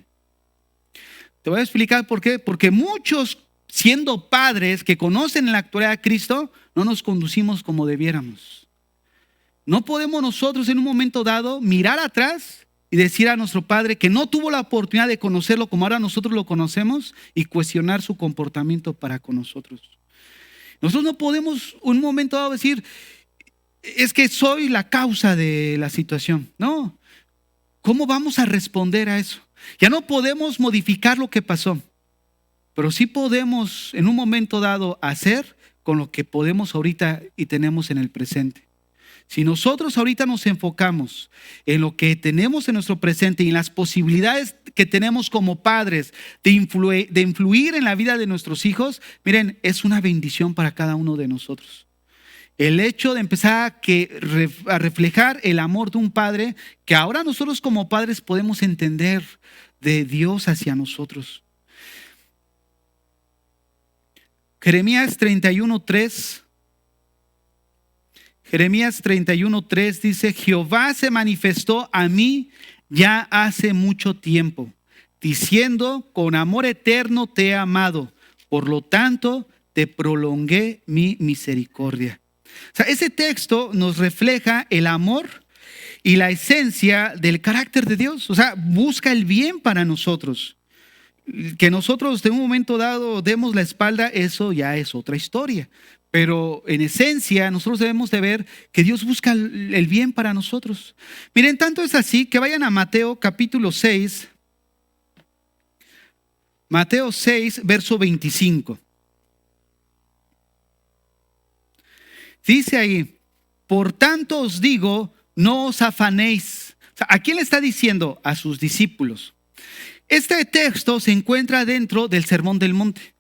Te voy a explicar por qué. Porque muchos, siendo padres que conocen en la actualidad a Cristo, no nos conducimos como debiéramos. No podemos nosotros en un momento dado mirar atrás y decir a nuestro Padre que no tuvo la oportunidad de conocerlo como ahora nosotros lo conocemos y cuestionar su comportamiento para con nosotros. Nosotros no podemos en un momento dado decir, es que soy la causa de la situación. No. ¿Cómo vamos a responder a eso? Ya no podemos modificar lo que pasó, pero sí podemos en un momento dado hacer con lo que podemos ahorita y tenemos en el presente. Si nosotros ahorita nos enfocamos en lo que tenemos en nuestro presente y en las posibilidades que tenemos como padres de influir en la vida de nuestros hijos, miren, es una bendición para cada uno de nosotros. El hecho de empezar a reflejar el amor de un padre que ahora nosotros como padres podemos entender de Dios hacia nosotros. Jeremías 31:3. Jeremías 31:3 dice, Jehová se manifestó a mí ya hace mucho tiempo, diciendo, con amor eterno te he amado, por lo tanto te prolongué mi misericordia. O sea, ese texto nos refleja el amor y la esencia del carácter de Dios. O sea, busca el bien para nosotros. Que nosotros de un momento dado demos la espalda, eso ya es otra historia. Pero en esencia nosotros debemos de ver que Dios busca el bien para nosotros. Miren, tanto es así que vayan a Mateo capítulo 6. Mateo 6, verso 25. Dice ahí, por tanto os digo, no os afanéis. O sea, ¿a quién le está diciendo? A sus discípulos. Este texto se encuentra dentro del Sermón del Monte.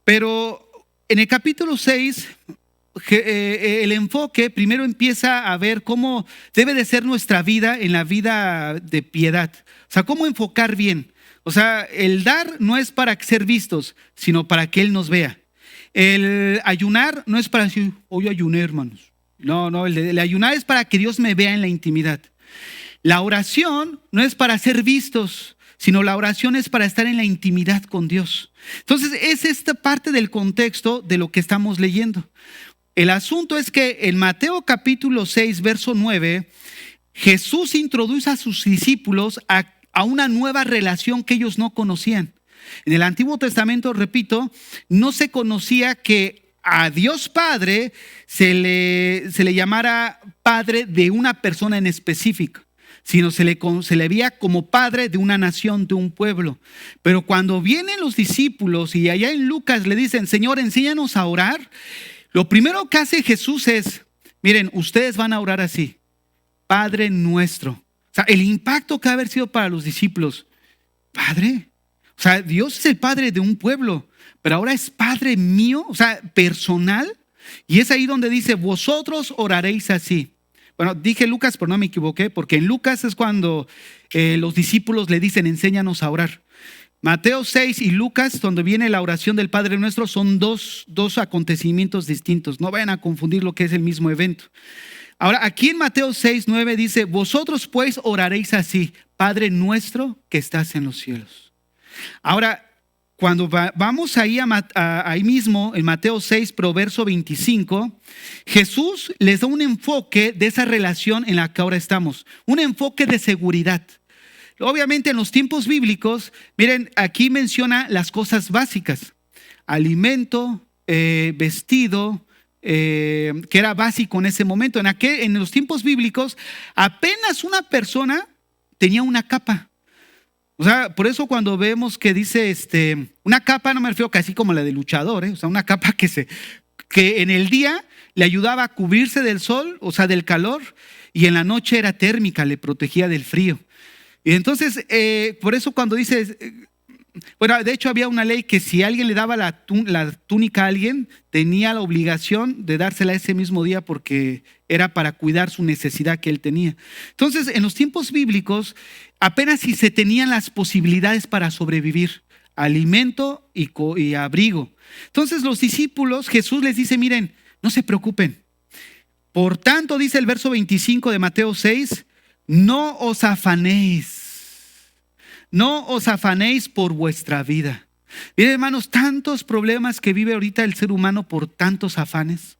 Pero en el capítulo 6, el enfoque primero empieza a ver cómo debe de ser nuestra vida en la vida de piedad. O sea, cómo enfocar bien. O sea, el dar no es para ser vistos, sino para que Él nos vea. El ayunar no es para decir, hoy ayuné, hermanos. No, el ayunar es para que Dios me vea en la intimidad. La oración no es para ser vistos, sino la oración es para estar en la intimidad con Dios. Entonces, es esta parte del contexto de lo que estamos leyendo. El asunto es que en Mateo capítulo 6, verso 9, Jesús introduce a sus discípulos a una nueva relación que ellos no conocían. En el Antiguo Testamento, repito, no se conocía que a Dios Padre se le llamara Padre de una persona en específico, sino se le veía como padre de una nación, de un pueblo. Pero cuando vienen los discípulos y allá en Lucas le dicen, Señor, enséñanos a orar, lo primero que hace Jesús es, miren, ustedes van a orar así, Padre nuestro. O sea, el impacto que ha haber sido para los discípulos, Padre. O sea, Dios es el Padre de un pueblo, pero ahora es Padre mío, o sea, personal. Y es ahí donde dice, vosotros oraréis así. Bueno, dije Lucas, pero no me equivoqué, porque en Lucas es cuando los discípulos le dicen, enséñanos a orar. Mateo 6 y Lucas, donde viene la oración del Padre Nuestro, son dos acontecimientos distintos. No vayan a confundir lo que es el mismo evento. Ahora, aquí en Mateo 6, 9 dice, vosotros pues oraréis así, Padre nuestro que estás en los cielos. Ahora, cuando vamos ahí mismo, en Mateo 6, verso 25, Jesús les da un enfoque de esa relación en la que ahora estamos, un enfoque de seguridad. Obviamente en los tiempos bíblicos, miren, aquí menciona las cosas básicas, alimento, vestido, que era básico en ese momento. En los tiempos bíblicos, apenas una persona tenía una capa. O sea, por eso cuando vemos que dice una capa, no me refiero casi como la de luchador, o sea, una capa que en el día le ayudaba a cubrirse del sol, o sea, del calor, y en la noche era térmica, le protegía del frío. Y entonces, por eso cuando dice, bueno, de hecho había una ley que si alguien le daba la túnica a alguien, tenía la obligación de dársela ese mismo día porque era para cuidar su necesidad que él tenía. Entonces, en los tiempos bíblicos, apenas si se tenían las posibilidades para sobrevivir, alimento y abrigo. Entonces los discípulos, Jesús les dice, miren, no se preocupen. Por tanto, dice el verso 25 de Mateo 6, no os afanéis por vuestra vida. Miren, hermanos, tantos problemas que vive ahorita el ser humano por tantos afanes.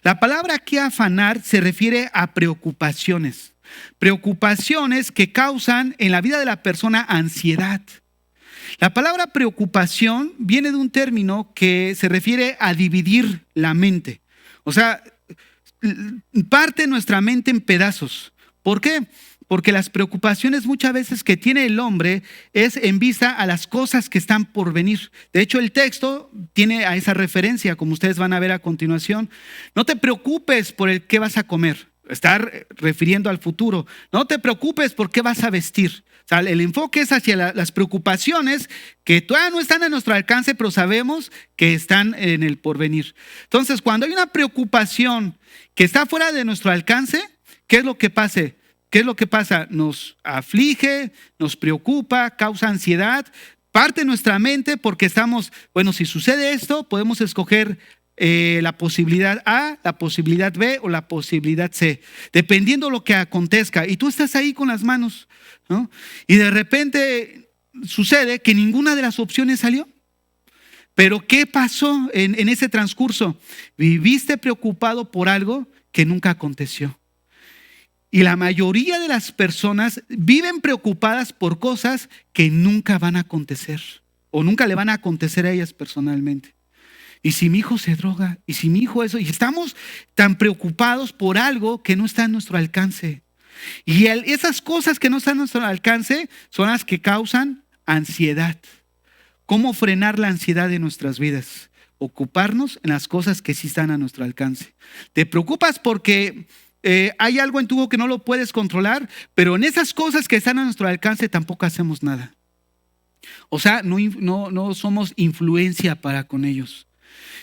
La palabra aquí afanar se refiere a preocupaciones. Preocupaciones que causan en la vida de la persona ansiedad. La palabra preocupación viene de un término que se refiere a dividir la mente. O sea, parte nuestra mente en pedazos. ¿Por qué? Porque las preocupaciones muchas veces que tiene el hombre es en vista a las cosas que están por venir. De hecho, el texto tiene a esa referencia, como ustedes van a ver a continuación. No te preocupes por el qué vas a comer. Estar refiriendo al futuro. No te preocupes por qué vas a vestir. O sea, el enfoque es hacia las preocupaciones que todavía no están a nuestro alcance, pero sabemos que están en el porvenir. Entonces, cuando hay una preocupación que está fuera de nuestro alcance, ¿qué es lo que pasa? ¿Qué es lo que pasa? Nos aflige, nos preocupa, causa ansiedad, parte nuestra mente porque estamos, bueno, si sucede esto, podemos escoger la posibilidad A, la posibilidad B o la posibilidad C, dependiendo lo que acontezca. Y tú estás ahí con las manos, ¿no? Y de repente sucede que ninguna de las opciones salió. Pero ¿qué pasó en ese transcurso? Viviste preocupado por algo que nunca aconteció. Y la mayoría de las personas viven preocupadas por cosas que nunca van a acontecer o nunca le van a acontecer a ellas personalmente. Y si mi hijo se droga, y si mi hijo eso, y estamos tan preocupados por algo que no está a nuestro alcance. Y esas cosas que no están a nuestro alcance son las que causan ansiedad. ¿Cómo frenar la ansiedad de nuestras vidas? Ocuparnos en las cosas que sí están a nuestro alcance. Te preocupas porque hay algo en tu hijo que no lo puedes controlar, pero en esas cosas que están a nuestro alcance tampoco hacemos nada. O sea, no somos influencia para con ellos.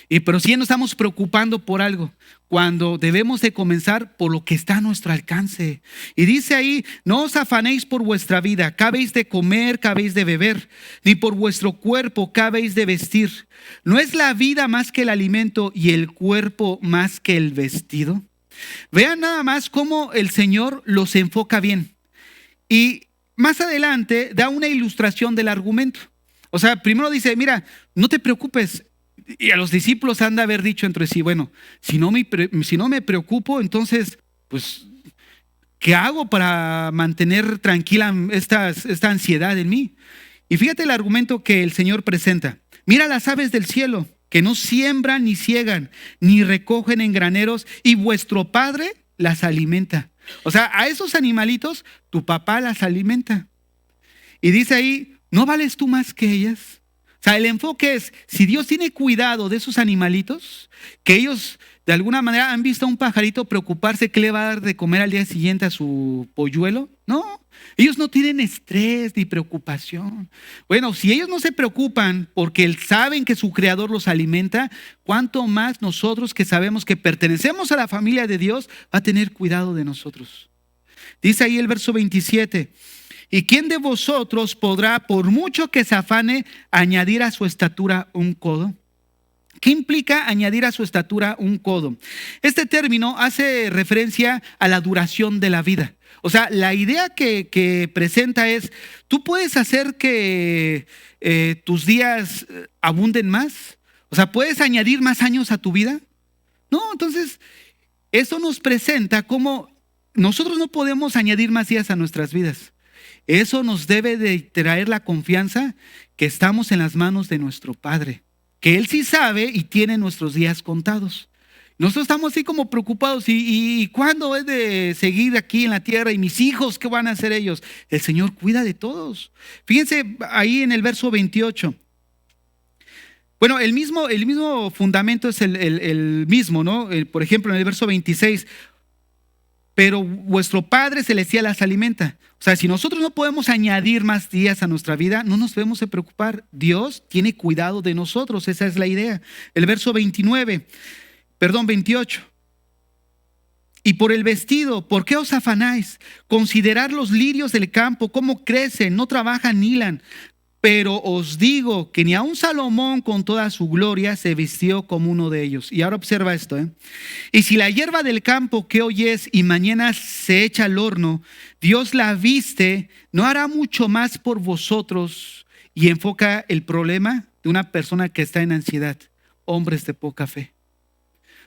Pero sí nos estamos preocupando por algo, cuando debemos de comenzar por lo que está a nuestro alcance. Y dice ahí, no os afanéis por vuestra vida, qué habéis de comer, qué habéis de beber, ni por vuestro cuerpo, qué habéis de vestir. ¿No es la vida más que el alimento y el cuerpo más que el vestido? Vean nada más cómo el Señor los enfoca bien. Y más adelante da una ilustración del argumento. O sea, primero dice, mira, no te preocupes. Y a los discípulos han de haber dicho entre sí, bueno, si no me preocupo, entonces, pues, ¿qué hago para mantener tranquila esta ansiedad en mí? Y fíjate el argumento que el Señor presenta. Mira las aves del cielo, que no siembran ni ciegan, ni recogen en graneros, y vuestro Padre las alimenta. O sea, a esos animalitos, tu papá las alimenta. Y dice ahí, ¿no vales tú más que ellas? O sea, el enfoque es, si Dios tiene cuidado de esos animalitos, que ellos de alguna manera han visto a un pajarito preocuparse qué le va a dar de comer al día siguiente a su polluelo. No, ellos no tienen estrés ni preocupación. Bueno, si ellos no se preocupan porque saben que su Creador los alimenta, ¿cuánto más nosotros que sabemos que pertenecemos a la familia de Dios va a tener cuidado de nosotros? Dice ahí el verso 27. ¿Y quién de vosotros podrá, por mucho que se afane, añadir a su estatura un codo? ¿Qué implica añadir a su estatura un codo? Este término hace referencia a la duración de la vida. O sea, la idea que presenta es, ¿tú puedes hacer que tus días abunden más? O sea, ¿puedes añadir más años a tu vida? No, entonces, eso nos presenta cómo nosotros no podemos añadir más días a nuestras vidas. Eso nos debe de traer la confianza que estamos en las manos de nuestro Padre, que Él sí sabe y tiene nuestros días contados. Nosotros estamos así como preocupados. ¿Y cuándo es de seguir aquí en la tierra? ¿Y mis hijos qué van a hacer ellos? El Señor cuida de todos. Fíjense ahí en el verso 28. Bueno, el mismo fundamento es el mismo, ¿no? Por ejemplo, en el verso 26. Pero vuestro Padre Celestial las alimenta. O sea, si nosotros no podemos añadir más días a nuestra vida, no nos debemos de preocupar. Dios tiene cuidado de nosotros, esa es la idea. El verso 28. Y por el vestido, ¿por qué os afanáis? Considerad los lirios del campo, cómo crecen, no trabajan ni hilan. Pero os digo que ni aun Salomón con toda su gloria se vistió como uno de ellos. Y ahora observa esto. Y si la hierba del campo que hoy es y mañana se echa al horno, Dios la viste, ¿no hará mucho más por vosotros? Y enfoca el problema de una persona que está en ansiedad. Hombres de poca fe.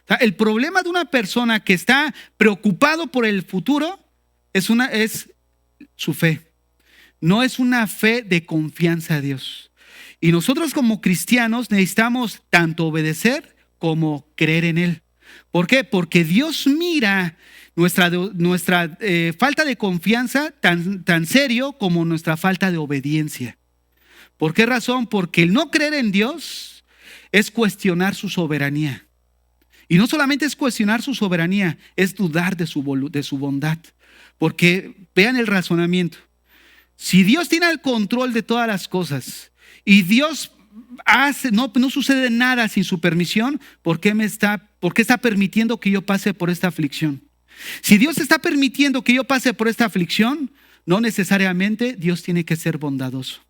O sea, el problema de una persona que está preocupado por el futuro es su fe. No es una fe de confianza a Dios. Y nosotros como cristianos necesitamos tanto obedecer como creer en Él. ¿Por qué? Porque Dios mira nuestra falta de confianza tan serio como nuestra falta de obediencia. ¿Por qué razón? Porque el no creer en Dios es cuestionar su soberanía. Y no solamente es cuestionar su soberanía, es dudar de su bondad. Porque vean el razonamiento. Si Dios tiene el control de todas las cosas y Dios no sucede nada sin su permisión, ¿por qué está permitiendo que yo pase por esta aflicción? Si Dios está permitiendo que yo pase por esta aflicción, no necesariamente Dios tiene que ser bondadoso.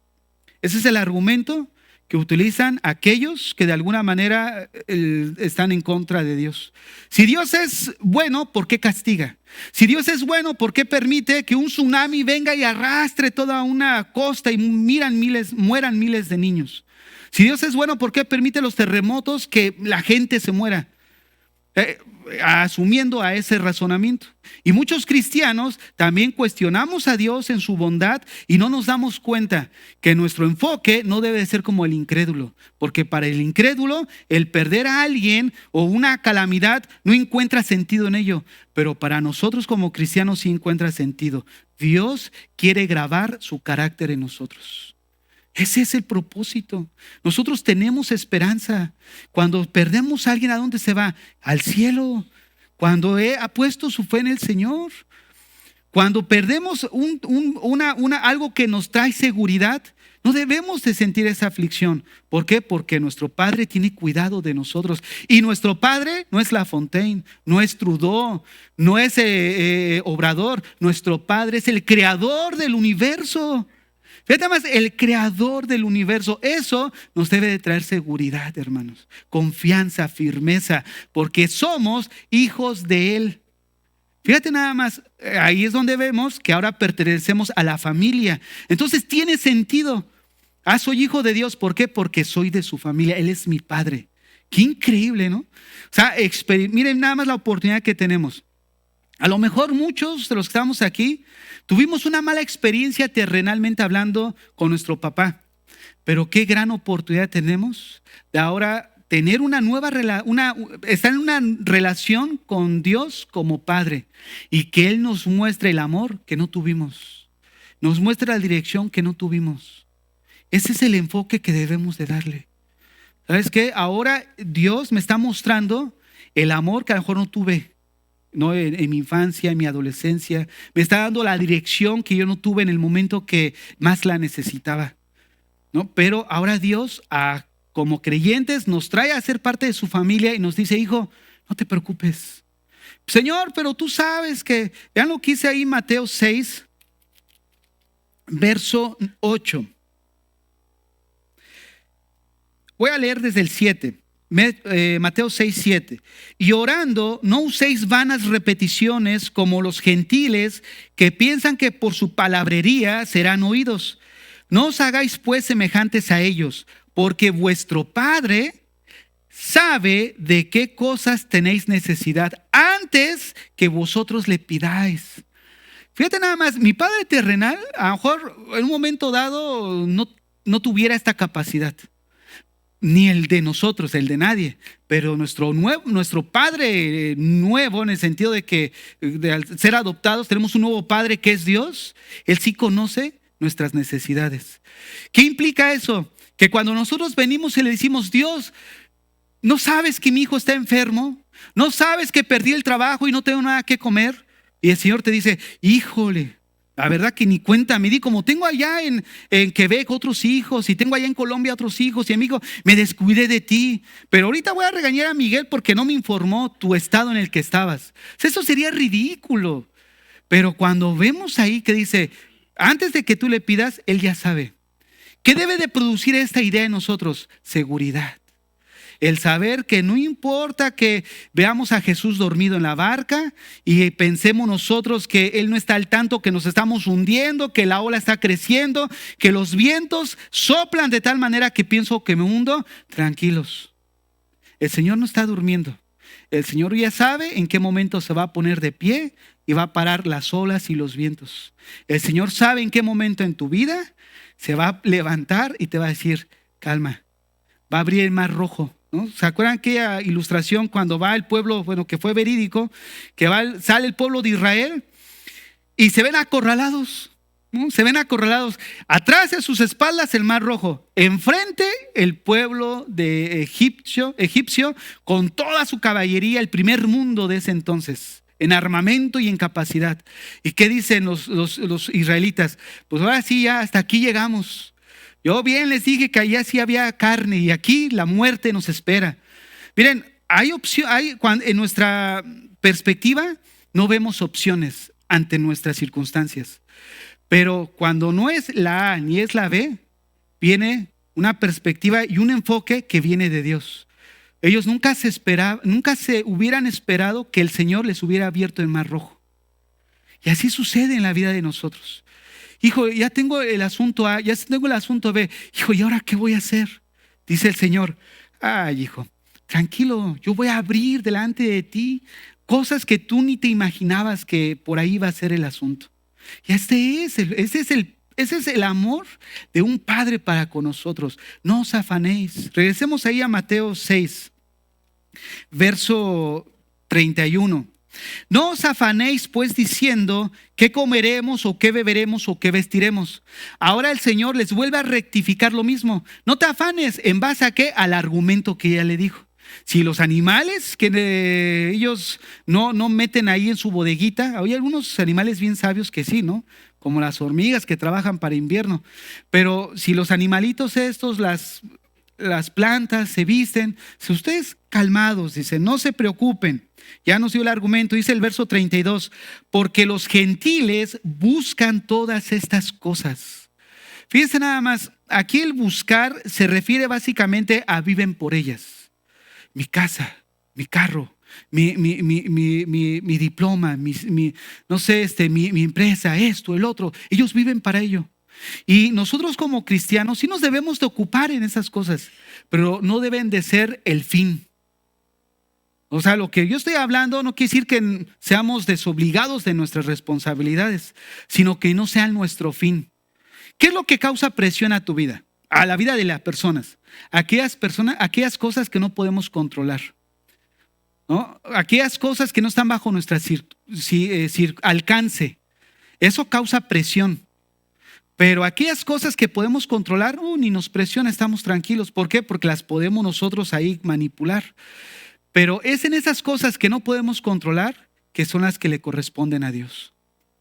Ese es el argumento que utilizan aquellos que de alguna manera están en contra de Dios. Si Dios es bueno, ¿por qué castiga? Si Dios es bueno, ¿por qué permite que un tsunami venga y arrastre toda una costa y mueran miles de niños? Si Dios es bueno, ¿por qué permite los terremotos que la gente se muera? Asumiendo a ese razonamiento. Y muchos cristianos también cuestionamos a Dios en su bondad y no nos damos cuenta que nuestro enfoque no debe ser como el incrédulo, porque para el incrédulo el perder a alguien o una calamidad no encuentra sentido en ello, pero para nosotros como cristianos sí encuentra sentido. Dios quiere grabar su carácter en nosotros. Ese es el propósito. Nosotros tenemos esperanza. Cuando perdemos a alguien, ¿a dónde se va? Al cielo. Cuando ha puesto su fe en el Señor. Cuando perdemos algo que nos trae seguridad, no debemos de sentir esa aflicción. ¿Por qué? Porque nuestro Padre tiene cuidado de nosotros. Y nuestro Padre no es La Fontaine, no es Trudeau, no es Obrador. Nuestro Padre es el creador del universo. Fíjate más, el creador del universo. Eso nos debe de traer seguridad, hermanos. Confianza, firmeza, porque somos hijos de Él. Fíjate nada más, ahí es donde vemos que ahora pertenecemos a la familia. Entonces tiene sentido. Soy hijo de Dios. ¿Por qué? Porque soy de su familia. Él es mi Padre. Qué increíble, ¿no? O sea, miren nada más la oportunidad que tenemos. A lo mejor muchos de los que estamos aquí tuvimos una mala experiencia terrenalmente hablando con nuestro papá, pero qué gran oportunidad tenemos de ahora tener estar en una relación con Dios como Padre y que Él nos muestre el amor que no tuvimos, nos muestre la dirección que no tuvimos. Ese es el enfoque que debemos de darle. ¿Sabes qué? Ahora Dios me está mostrando el amor que a lo mejor no tuve. No, en mi infancia, en mi adolescencia, me está dando la dirección que yo no tuve en el momento que más la necesitaba, ¿no? Pero ahora Dios, como creyentes, nos trae a ser parte de su familia y nos dice: hijo, no te preocupes. Señor, pero tú sabes que, vean lo que dice ahí Mateo 6, verso 8. Voy a leer desde el 7. Mateo 6, 7. Y orando, no uséis vanas repeticiones como los gentiles que piensan que por su palabrería serán oídos. No os hagáis pues semejantes a ellos, porque vuestro Padre sabe de qué cosas tenéis necesidad antes que vosotros le pidáis. Fíjate nada más, mi Padre terrenal a lo mejor en un momento dado no tuviera esta capacidad. ni el de nosotros, el de nadie, pero nuestro Padre nuevo, en el sentido de que al ser adoptados tenemos un nuevo Padre que es Dios. Él sí conoce nuestras necesidades. ¿Qué implica eso? Que cuando nosotros venimos y le decimos: Dios, ¿no sabes que mi hijo está enfermo? ¿No sabes que perdí el trabajo y no tengo nada que comer? Y el Señor te dice: híjole, la verdad que ni cuenta me di, como tengo allá en Quebec otros hijos y tengo allá en Colombia otros hijos, y amigo, me descuidé de ti, pero ahorita voy a regañar a Miguel porque no me informó tu estado en el que estabas. Eso sería ridículo. Pero cuando vemos ahí que dice: antes de que tú le pidas, Él ya sabe. ¿Qué debe de producir esta idea en nosotros? Seguridad. El saber que no importa que veamos a Jesús dormido en la barca y pensemos nosotros que Él no está al tanto, que nos estamos hundiendo, que la ola está creciendo, que los vientos soplan de tal manera que pienso que me hundo. Tranquilos, el Señor no está durmiendo. El Señor ya sabe en qué momento se va a poner de pie y va a parar las olas y los vientos. El Señor sabe en qué momento en tu vida se va a levantar y te va a decir: calma, va a abrir el mar rojo, ¿no? ¿Se acuerdan aquella ilustración cuando va el pueblo, bueno, que fue verídico, que sale el pueblo de Israel y se ven acorralados, ¿no? Se ven acorralados. Atrás de sus espaldas el mar rojo, enfrente el pueblo de egipcio con toda su caballería, el primer mundo de ese entonces, en armamento y en capacidad. ¿Y qué dicen los israelitas? Pues ahora sí, ya hasta aquí llegamos. Yo bien les dije que allá sí había carne y aquí la muerte nos espera. Miren, en nuestra perspectiva no vemos opciones ante nuestras circunstancias. Pero cuando no es la A ni es la B, viene una perspectiva y un enfoque que viene de Dios. Ellos nunca se hubieran esperado que el Señor les hubiera abierto el mar rojo. Y así sucede en la vida de nosotros. Hijo, ya tengo el asunto A, ya tengo el asunto B. Hijo, ¿y ahora qué voy a hacer? Dice el Señor: ay, hijo, tranquilo, yo voy a abrir delante de ti cosas que tú ni te imaginabas que por ahí iba a ser el asunto. Y ese es el amor de un padre para con nosotros. No os afanéis. Regresemos ahí a Mateo 6, verso 31. No os afanéis pues diciendo: ¿qué comeremos o qué beberemos o qué vestiremos? Ahora el Señor les vuelve a rectificar lo mismo. No te afanes, ¿en base a qué? Al argumento que ella le dijo. Si los animales que ellos no meten ahí en su bodeguita, hay algunos animales bien sabios que sí, ¿no? Como las hormigas que trabajan para invierno. Pero si los animalitos estos, las plantas se visten, si ustedes calmados, dice, no se preocupen. Ya nos dio el argumento, dice el verso 32, porque los gentiles buscan todas estas cosas. Fíjense nada más, aquí el buscar se refiere básicamente a viven por ellas. Mi casa, mi carro, mi diploma, no sé, mi empresa, esto, el otro. Ellos viven para ello. Y nosotros como cristianos sí nos debemos de ocupar en esas cosas, pero no deben de ser el fin. O sea, lo que yo estoy hablando no quiere decir que seamos desobligados de nuestras responsabilidades, sino que no sean nuestro fin. ¿Qué es lo que causa presión a tu vida? A la vida de las personas. Aquellas cosas que no podemos controlar, ¿no? Aquellas cosas que no están bajo nuestra alcance. Eso causa presión. Pero aquellas cosas que podemos controlar, ni nos presiona, estamos tranquilos. ¿Por qué? Porque las podemos nosotros ahí manipular. Pero es en esas cosas que no podemos controlar que son las que le corresponden a Dios.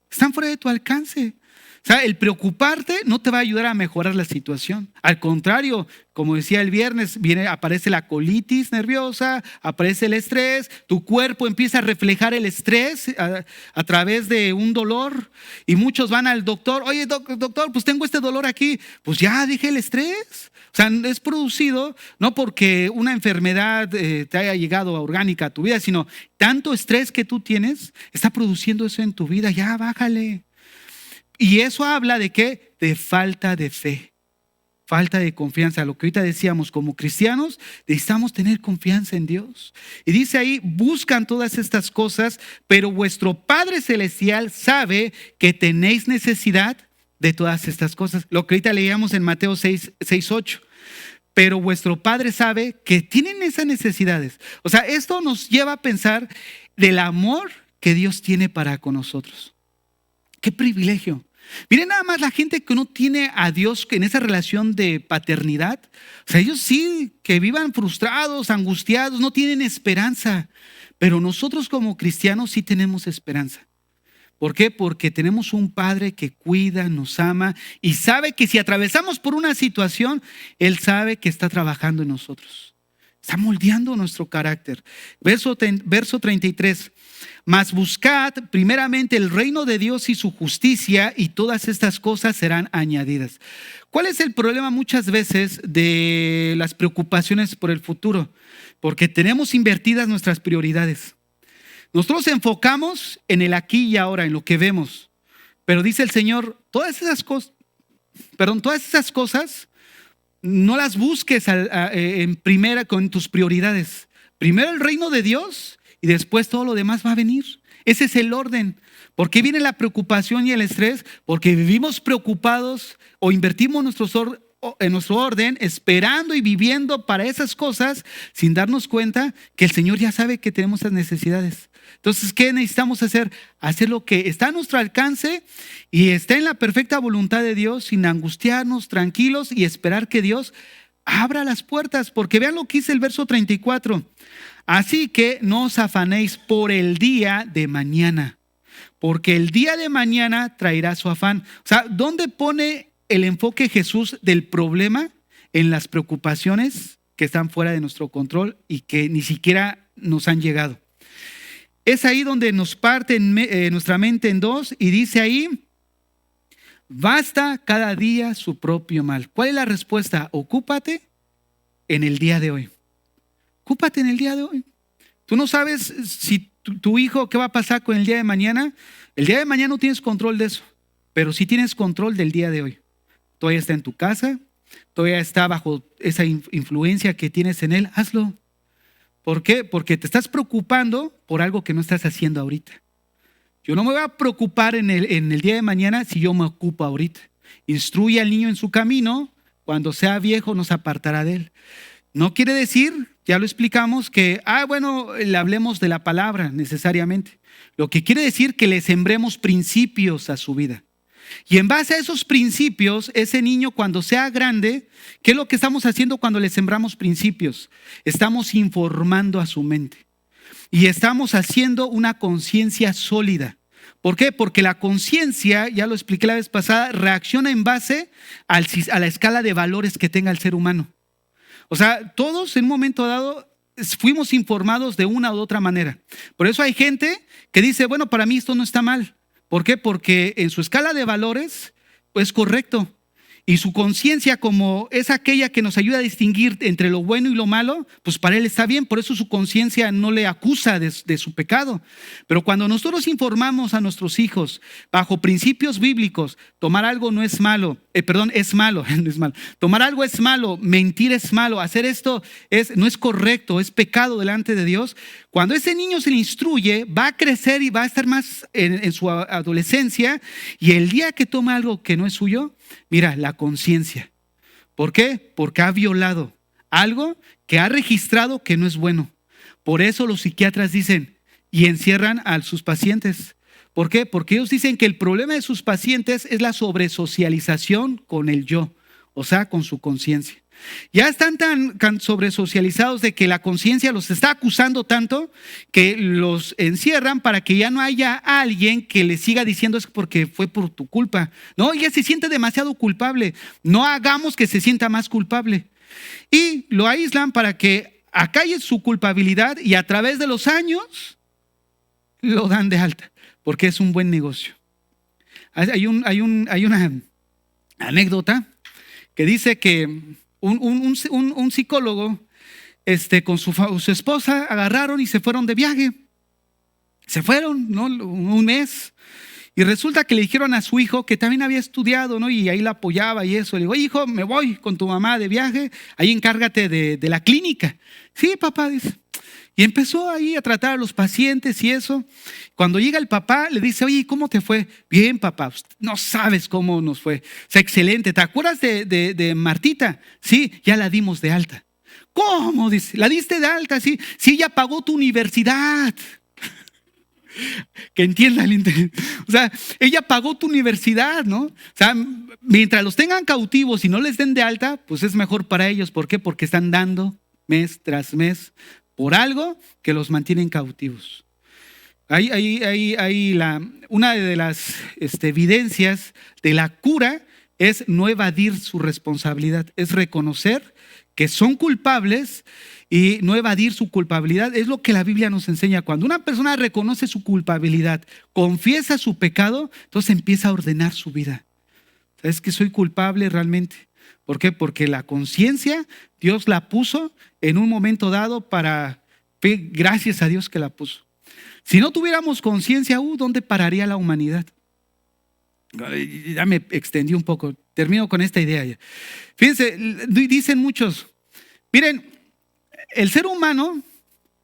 Están fuera de tu alcance. O sea, el preocuparte no te va a ayudar a mejorar la situación. Al contrario, como decía el viernes, aparece la colitis nerviosa, aparece el estrés, tu cuerpo empieza a reflejar el estrés a través de un dolor. Y muchos van al doctor: oye, doctor, pues tengo este dolor aquí. Pues ya dije el estrés. O sea, es producido no porque una enfermedad te haya llegado orgánica a tu vida, sino tanto estrés que tú tienes está produciendo eso en tu vida. Ya, bájale. Y eso habla de ¿qué? De falta de fe, falta de confianza. Lo que ahorita decíamos, como cristianos necesitamos tener confianza en Dios. Y dice ahí: buscan todas estas cosas, pero vuestro Padre Celestial sabe que tenéis necesidad de todas estas cosas. Lo que ahorita leíamos en Mateo 6:8. pero vuestro Padre sabe que tienen esas necesidades. O sea, esto nos lleva a pensar del amor que Dios tiene para con nosotros. ¡Qué privilegio! Miren nada más la gente que no tiene a Dios en esa relación de paternidad. O sea, ellos sí que vivan frustrados, angustiados, no tienen esperanza. Pero nosotros como cristianos sí tenemos esperanza. ¿Por qué? Porque tenemos un Padre que cuida, nos ama y sabe que si atravesamos por una situación, Él sabe que está trabajando en nosotros. Está moldeando nuestro carácter. Verso 33. Mas buscad primeramente el reino de Dios y su justicia, y todas estas cosas serán añadidas. ¿Cuál es el problema muchas veces de las preocupaciones por el futuro? Porque tenemos invertidas nuestras prioridades. Nosotros enfocamos en el aquí y ahora, en lo que vemos. Pero dice el Señor, todas esas cosas no las busques en primera con tus prioridades. Primero el reino de Dios y después todo lo demás va a venir. Ese es el orden. ¿Por qué viene la preocupación y el estrés? Porque vivimos preocupados o invertimos en nuestro orden esperando y viviendo para esas cosas sin darnos cuenta que el Señor ya sabe que tenemos esas necesidades. Entonces, ¿qué necesitamos hacer? Hacer lo que está a nuestro alcance y está en la perfecta voluntad de Dios, sin angustiarnos, tranquilos y esperar que Dios abra las puertas. Porque vean lo que dice el verso 34. Así que no os afanéis por el día de mañana, porque el día de mañana traerá su afán. O sea, ¿dónde pone el enfoque Jesús del problema? En las preocupaciones que están fuera de nuestro control y que ni siquiera nos han llegado. Es ahí donde nos parte nuestra mente en dos y dice ahí, basta cada día su propio mal. ¿Cuál es la respuesta? Ocúpate en el día de hoy. Ocúpate en el día de hoy. Tú no sabes si tu hijo, qué va a pasar con el día de mañana. El día de mañana no tienes control de eso, pero sí tienes control del día de hoy. Todavía está en tu casa, todavía está bajo esa influencia que tienes en él. Hazlo. ¿Por qué? Porque te estás preocupando por algo que no estás haciendo ahorita. Yo no me voy a preocupar en el día de mañana si yo me ocupo ahorita. Instruye al niño en su camino, cuando sea viejo no se apartará de él. No quiere decir, ya lo explicamos, que, le hablemos de la palabra necesariamente. Lo que quiere decir que le sembremos principios a su vida. Y en base a esos principios, ese niño cuando sea grande, ¿qué es lo que estamos haciendo cuando le sembramos principios? Estamos informando a su mente. Y estamos haciendo una conciencia sólida. ¿Por qué? Porque la conciencia, ya lo expliqué la vez pasada, reacciona en base a la escala de valores que tenga el ser humano. O sea, todos en un momento dado fuimos informados de una u otra manera. Por eso hay gente que dice, bueno, para mí esto no está mal. ¿Por qué? Porque en su escala de valores es correcto. Y su conciencia, como es aquella que nos ayuda a distinguir entre lo bueno y lo malo, pues para él está bien. Por eso su conciencia no le acusa de su pecado. Pero cuando nosotros informamos a nuestros hijos bajo principios bíblicos, tomar algo no es malo, es malo, no es malo. Tomar algo es malo, mentir es malo, hacer esto no es correcto, es pecado delante de Dios. Cuando ese niño se le instruye, va a crecer y va a estar más en su adolescencia, y el día que toma algo que no es suyo, mira, la conciencia. ¿Por qué? Porque ha violado algo que ha registrado que no es bueno. Por eso los psiquiatras dicen y encierran a sus pacientes. ¿Por qué? Porque ellos dicen que el problema de sus pacientes es la sobresocialización con el yo, o sea, con su conciencia. Ya están tan sobresocializados de que la conciencia los está acusando tanto que los encierran para que ya no haya alguien que le siga diciendo es porque fue por tu culpa. No, ya se siente demasiado culpable. No hagamos que se sienta más culpable. Y lo aíslan para que acalle su culpabilidad y a través de los años lo dan de alta porque es un buen negocio. Hay una anécdota que dice que un psicólogo con su esposa agarraron y se fueron de viaje. Se fueron, ¿no? Un mes. Y resulta que le dijeron a su hijo que también había estudiado, ¿no? Y ahí la apoyaba y eso. Le digo, hijo, me voy con tu mamá de viaje, ahí encárgate de la clínica. Sí, papá, dice. Y empezó ahí a tratar a los pacientes y eso. Cuando llega el papá, le dice, oye, ¿cómo te fue? Bien, papá, no sabes cómo nos fue. O sea, excelente. ¿Te acuerdas de Martita? Sí, ya la dimos de alta. ¿Cómo? Dice, ¿la diste de alta? Sí, sí, ella pagó tu universidad. Que entienda el interés. O sea, ella pagó tu universidad, ¿no? O sea, mientras los tengan cautivos y no les den de alta, pues es mejor para ellos. ¿Por qué? Porque están dando mes tras mes por algo que los mantienen cautivos. Una de las evidencias de la cura es no evadir su responsabilidad, es reconocer que son culpables y no evadir su culpabilidad. Es lo que la Biblia nos enseña. Cuando una persona reconoce su culpabilidad, confiesa su pecado, entonces empieza a ordenar su vida. ¿Sabes que soy culpable realmente? ¿Por qué? Porque la conciencia Dios la puso en un momento dado para, gracias a Dios que la puso. Si no tuviéramos conciencia, ¿dónde pararía la humanidad? Ya me extendí un poco, termino con esta idea ya. Fíjense, dicen muchos, miren, el ser humano,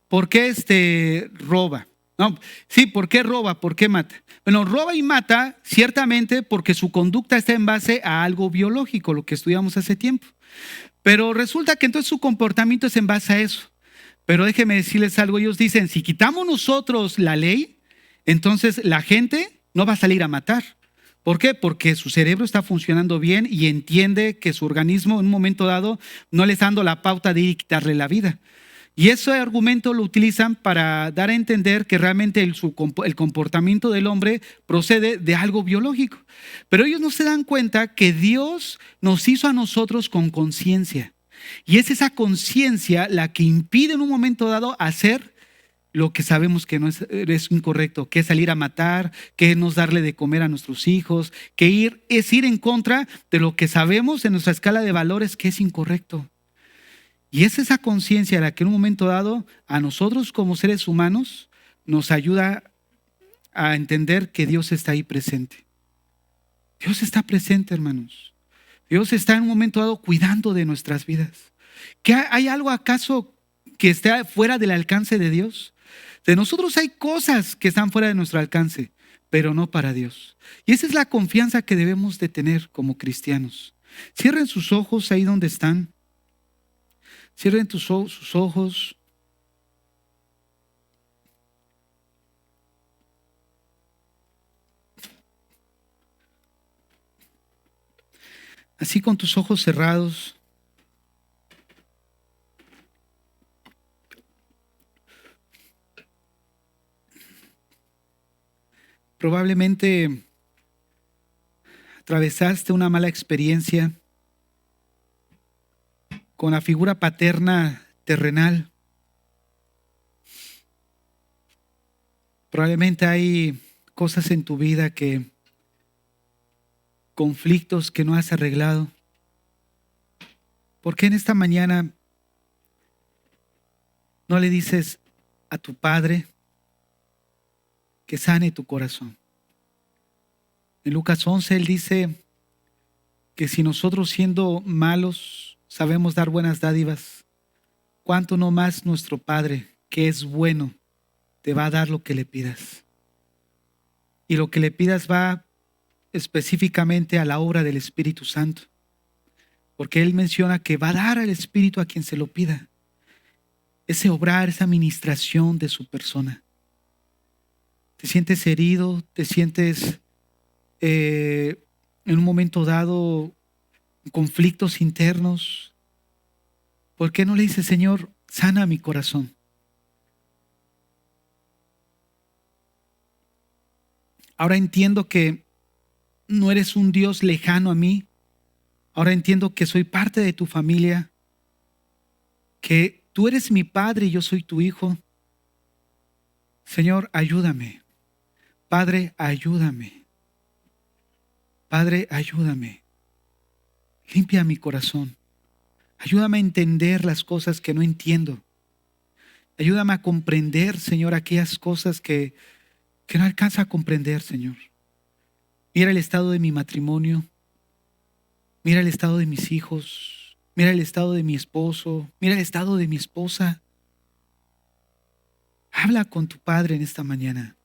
¿por qué roba? No, sí, ¿por qué roba? ¿Por qué mata? Bueno, roba y mata ciertamente porque su conducta está en base a algo biológico, lo que estudiamos hace tiempo. Pero resulta que entonces su comportamiento es en base a eso. Pero déjenme decirles algo, ellos dicen, si quitamos nosotros la ley, entonces la gente no va a salir a matar. ¿Por qué? Porque su cerebro está funcionando bien y entiende que su organismo en un momento dado no le está dando la pauta de ir y quitarle la vida. Y ese argumento lo utilizan para dar a entender que realmente el comportamiento del hombre procede de algo biológico. Pero ellos no se dan cuenta que Dios nos hizo a nosotros con conciencia. Y es esa conciencia la que impide en un momento dado hacer lo que sabemos que no es incorrecto, que es salir a matar, que es no darle de comer a nuestros hijos, es ir en contra de lo que sabemos en nuestra escala de valores que es incorrecto. Y es esa conciencia la que en un momento dado a nosotros como seres humanos nos ayuda a entender que Dios está ahí presente. Dios está presente, hermanos. Dios está en un momento dado cuidando de nuestras vidas. ¿Que hay algo acaso que esté fuera del alcance de Dios? De nosotros hay cosas que están fuera de nuestro alcance, pero no para Dios. Y esa es la confianza que debemos de tener como cristianos. Cierren sus ojos ahí donde están. Cierren sus ojos. Así con tus ojos cerrados. Probablemente atravesaste una mala experiencia con la figura paterna terrenal. Probablemente hay cosas en tu vida conflictos que no has arreglado. ¿Por qué en esta mañana no le dices a tu Padre que sane tu corazón? En Lucas 11 Él dice que si nosotros siendo malos sabemos dar buenas dádivas, ¿cuánto no más nuestro Padre, que es bueno, te va a dar lo que le pidas? Y lo que le pidas va específicamente a la obra del Espíritu Santo, porque Él menciona que va a dar al Espíritu a quien se lo pida. Ese obrar, esa administración de su persona. Te sientes herido, te sientes en un momento dado conflictos internos. ¿Por qué no le dices, Señor, sana mi corazón? Ahora entiendo que no eres un Dios lejano a mí. Ahora entiendo que soy parte de tu familia, que tú eres mi padre y yo soy tu hijo. Señor, ayúdame. Padre, ayúdame. Padre, ayúdame. Limpia mi corazón. Ayúdame a entender las cosas que no entiendo. Ayúdame a comprender, Señor, aquellas cosas que no alcanza a comprender, Señor. Mira el estado de mi matrimonio. Mira el estado de mis hijos. Mira el estado de mi esposo. Mira el estado de mi esposa. Habla con tu Padre en esta mañana.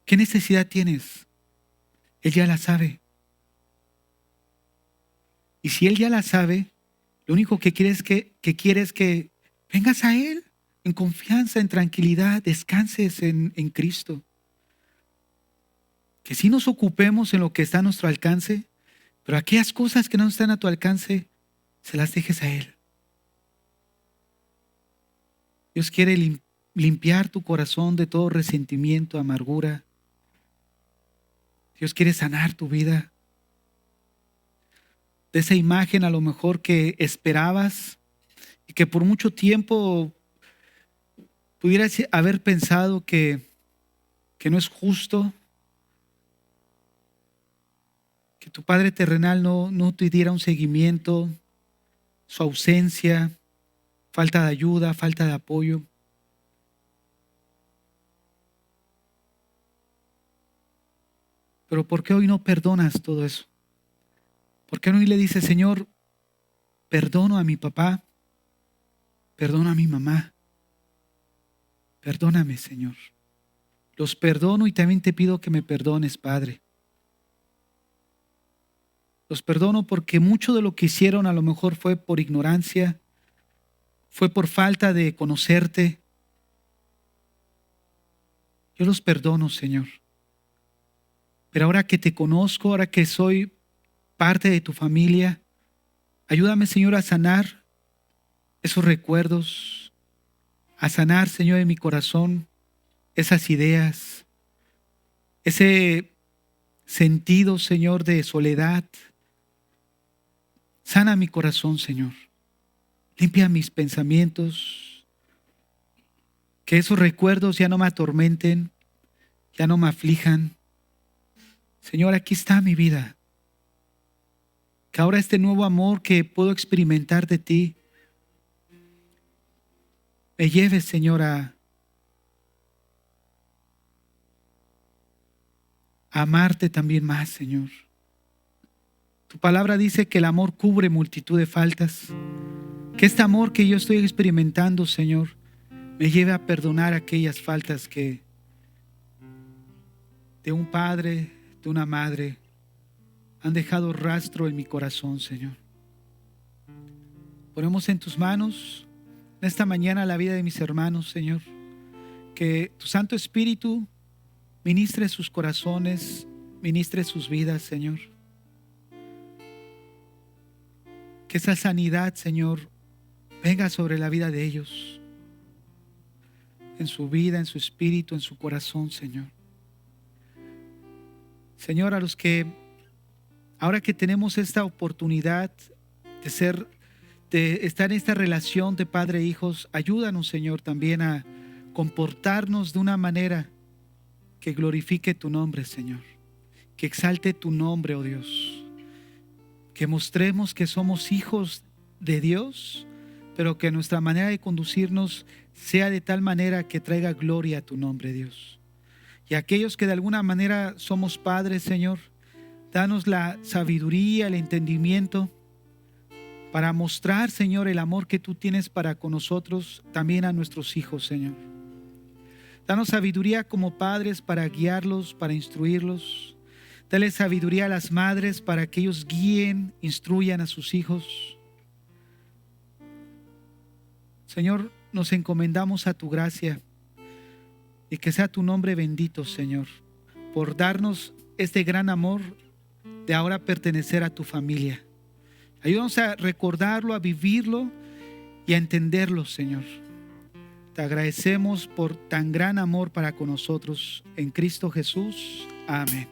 ¿Qué necesidad tienes? Él ya la sabe. Y si Él ya la sabe, lo único que quiere es que vengas a Él en confianza, en tranquilidad, descanses en Cristo. Que sí nos ocupemos en lo que está a nuestro alcance, pero aquellas cosas que no están a tu alcance, se las dejes a Él. Dios quiere limpiar tu corazón de todo resentimiento, amargura. Dios quiere sanar tu vida de esa imagen a lo mejor que esperabas y que por mucho tiempo pudieras haber pensado que no es justo, que tu Padre terrenal no te diera un seguimiento, su ausencia, falta de ayuda, falta de apoyo. Pero ¿por qué hoy no perdonas todo eso? ¿Por qué no hoy le dices, Señor, perdono a mi papá, perdono a mi mamá, perdóname, Señor? Los perdono y también te pido que me perdones, Padre. Los perdono porque mucho de lo que hicieron a lo mejor fue por ignorancia, fue por falta de conocerte. Yo los perdono, Señor. Pero ahora que te conozco, ahora que soy parte de tu familia, ayúdame, Señor, a sanar esos recuerdos, a sanar, Señor, en mi corazón esas ideas, ese sentido, Señor, de soledad. Sana mi corazón, Señor. Limpia mis pensamientos. Que esos recuerdos ya no me atormenten, ya no me aflijan. Señor, aquí está mi vida. Que ahora este nuevo amor que puedo experimentar de ti me lleve, Señor, a amarte también más, Señor. Tu palabra dice que el amor cubre multitud de faltas. Que este amor que yo estoy experimentando, Señor, me lleve a perdonar aquellas faltas que de un padre, de una madre, han dejado rastro en mi corazón, Señor. Ponemos en tus manos en esta mañana la vida de mis hermanos, Señor. Que tu Santo Espíritu ministre sus corazones, ministre sus vidas, Señor. Que esa sanidad, Señor, venga sobre la vida de ellos, en su vida, en su espíritu, en su corazón, Señor. Señor, a los que ahora que tenemos esta oportunidad de estar en esta relación de padre e hijos, ayúdanos, Señor, también a comportarnos de una manera que glorifique tu nombre, Señor, que exalte tu nombre, oh Dios, que mostremos que somos hijos de Dios, pero que nuestra manera de conducirnos sea de tal manera que traiga gloria a tu nombre, Dios. Y aquellos que de alguna manera somos padres, Señor, danos la sabiduría, el entendimiento para mostrar, Señor, el amor que tú tienes para con nosotros, también a nuestros hijos, Señor. Danos sabiduría como padres para guiarlos, para instruirlos. Dale sabiduría a las madres para que ellos guíen, instruyan a sus hijos. Señor, nos encomendamos a tu gracia y que sea tu nombre bendito, Señor, por darnos este gran amor de ahora pertenecer a tu familia. Ayúdanos a recordarlo, a vivirlo y a entenderlo, Señor. Te agradecemos por tan gran amor para con nosotros. En Cristo Jesús. Amén.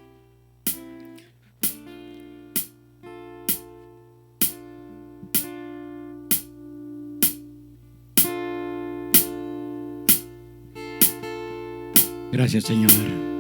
Gracias, Señor.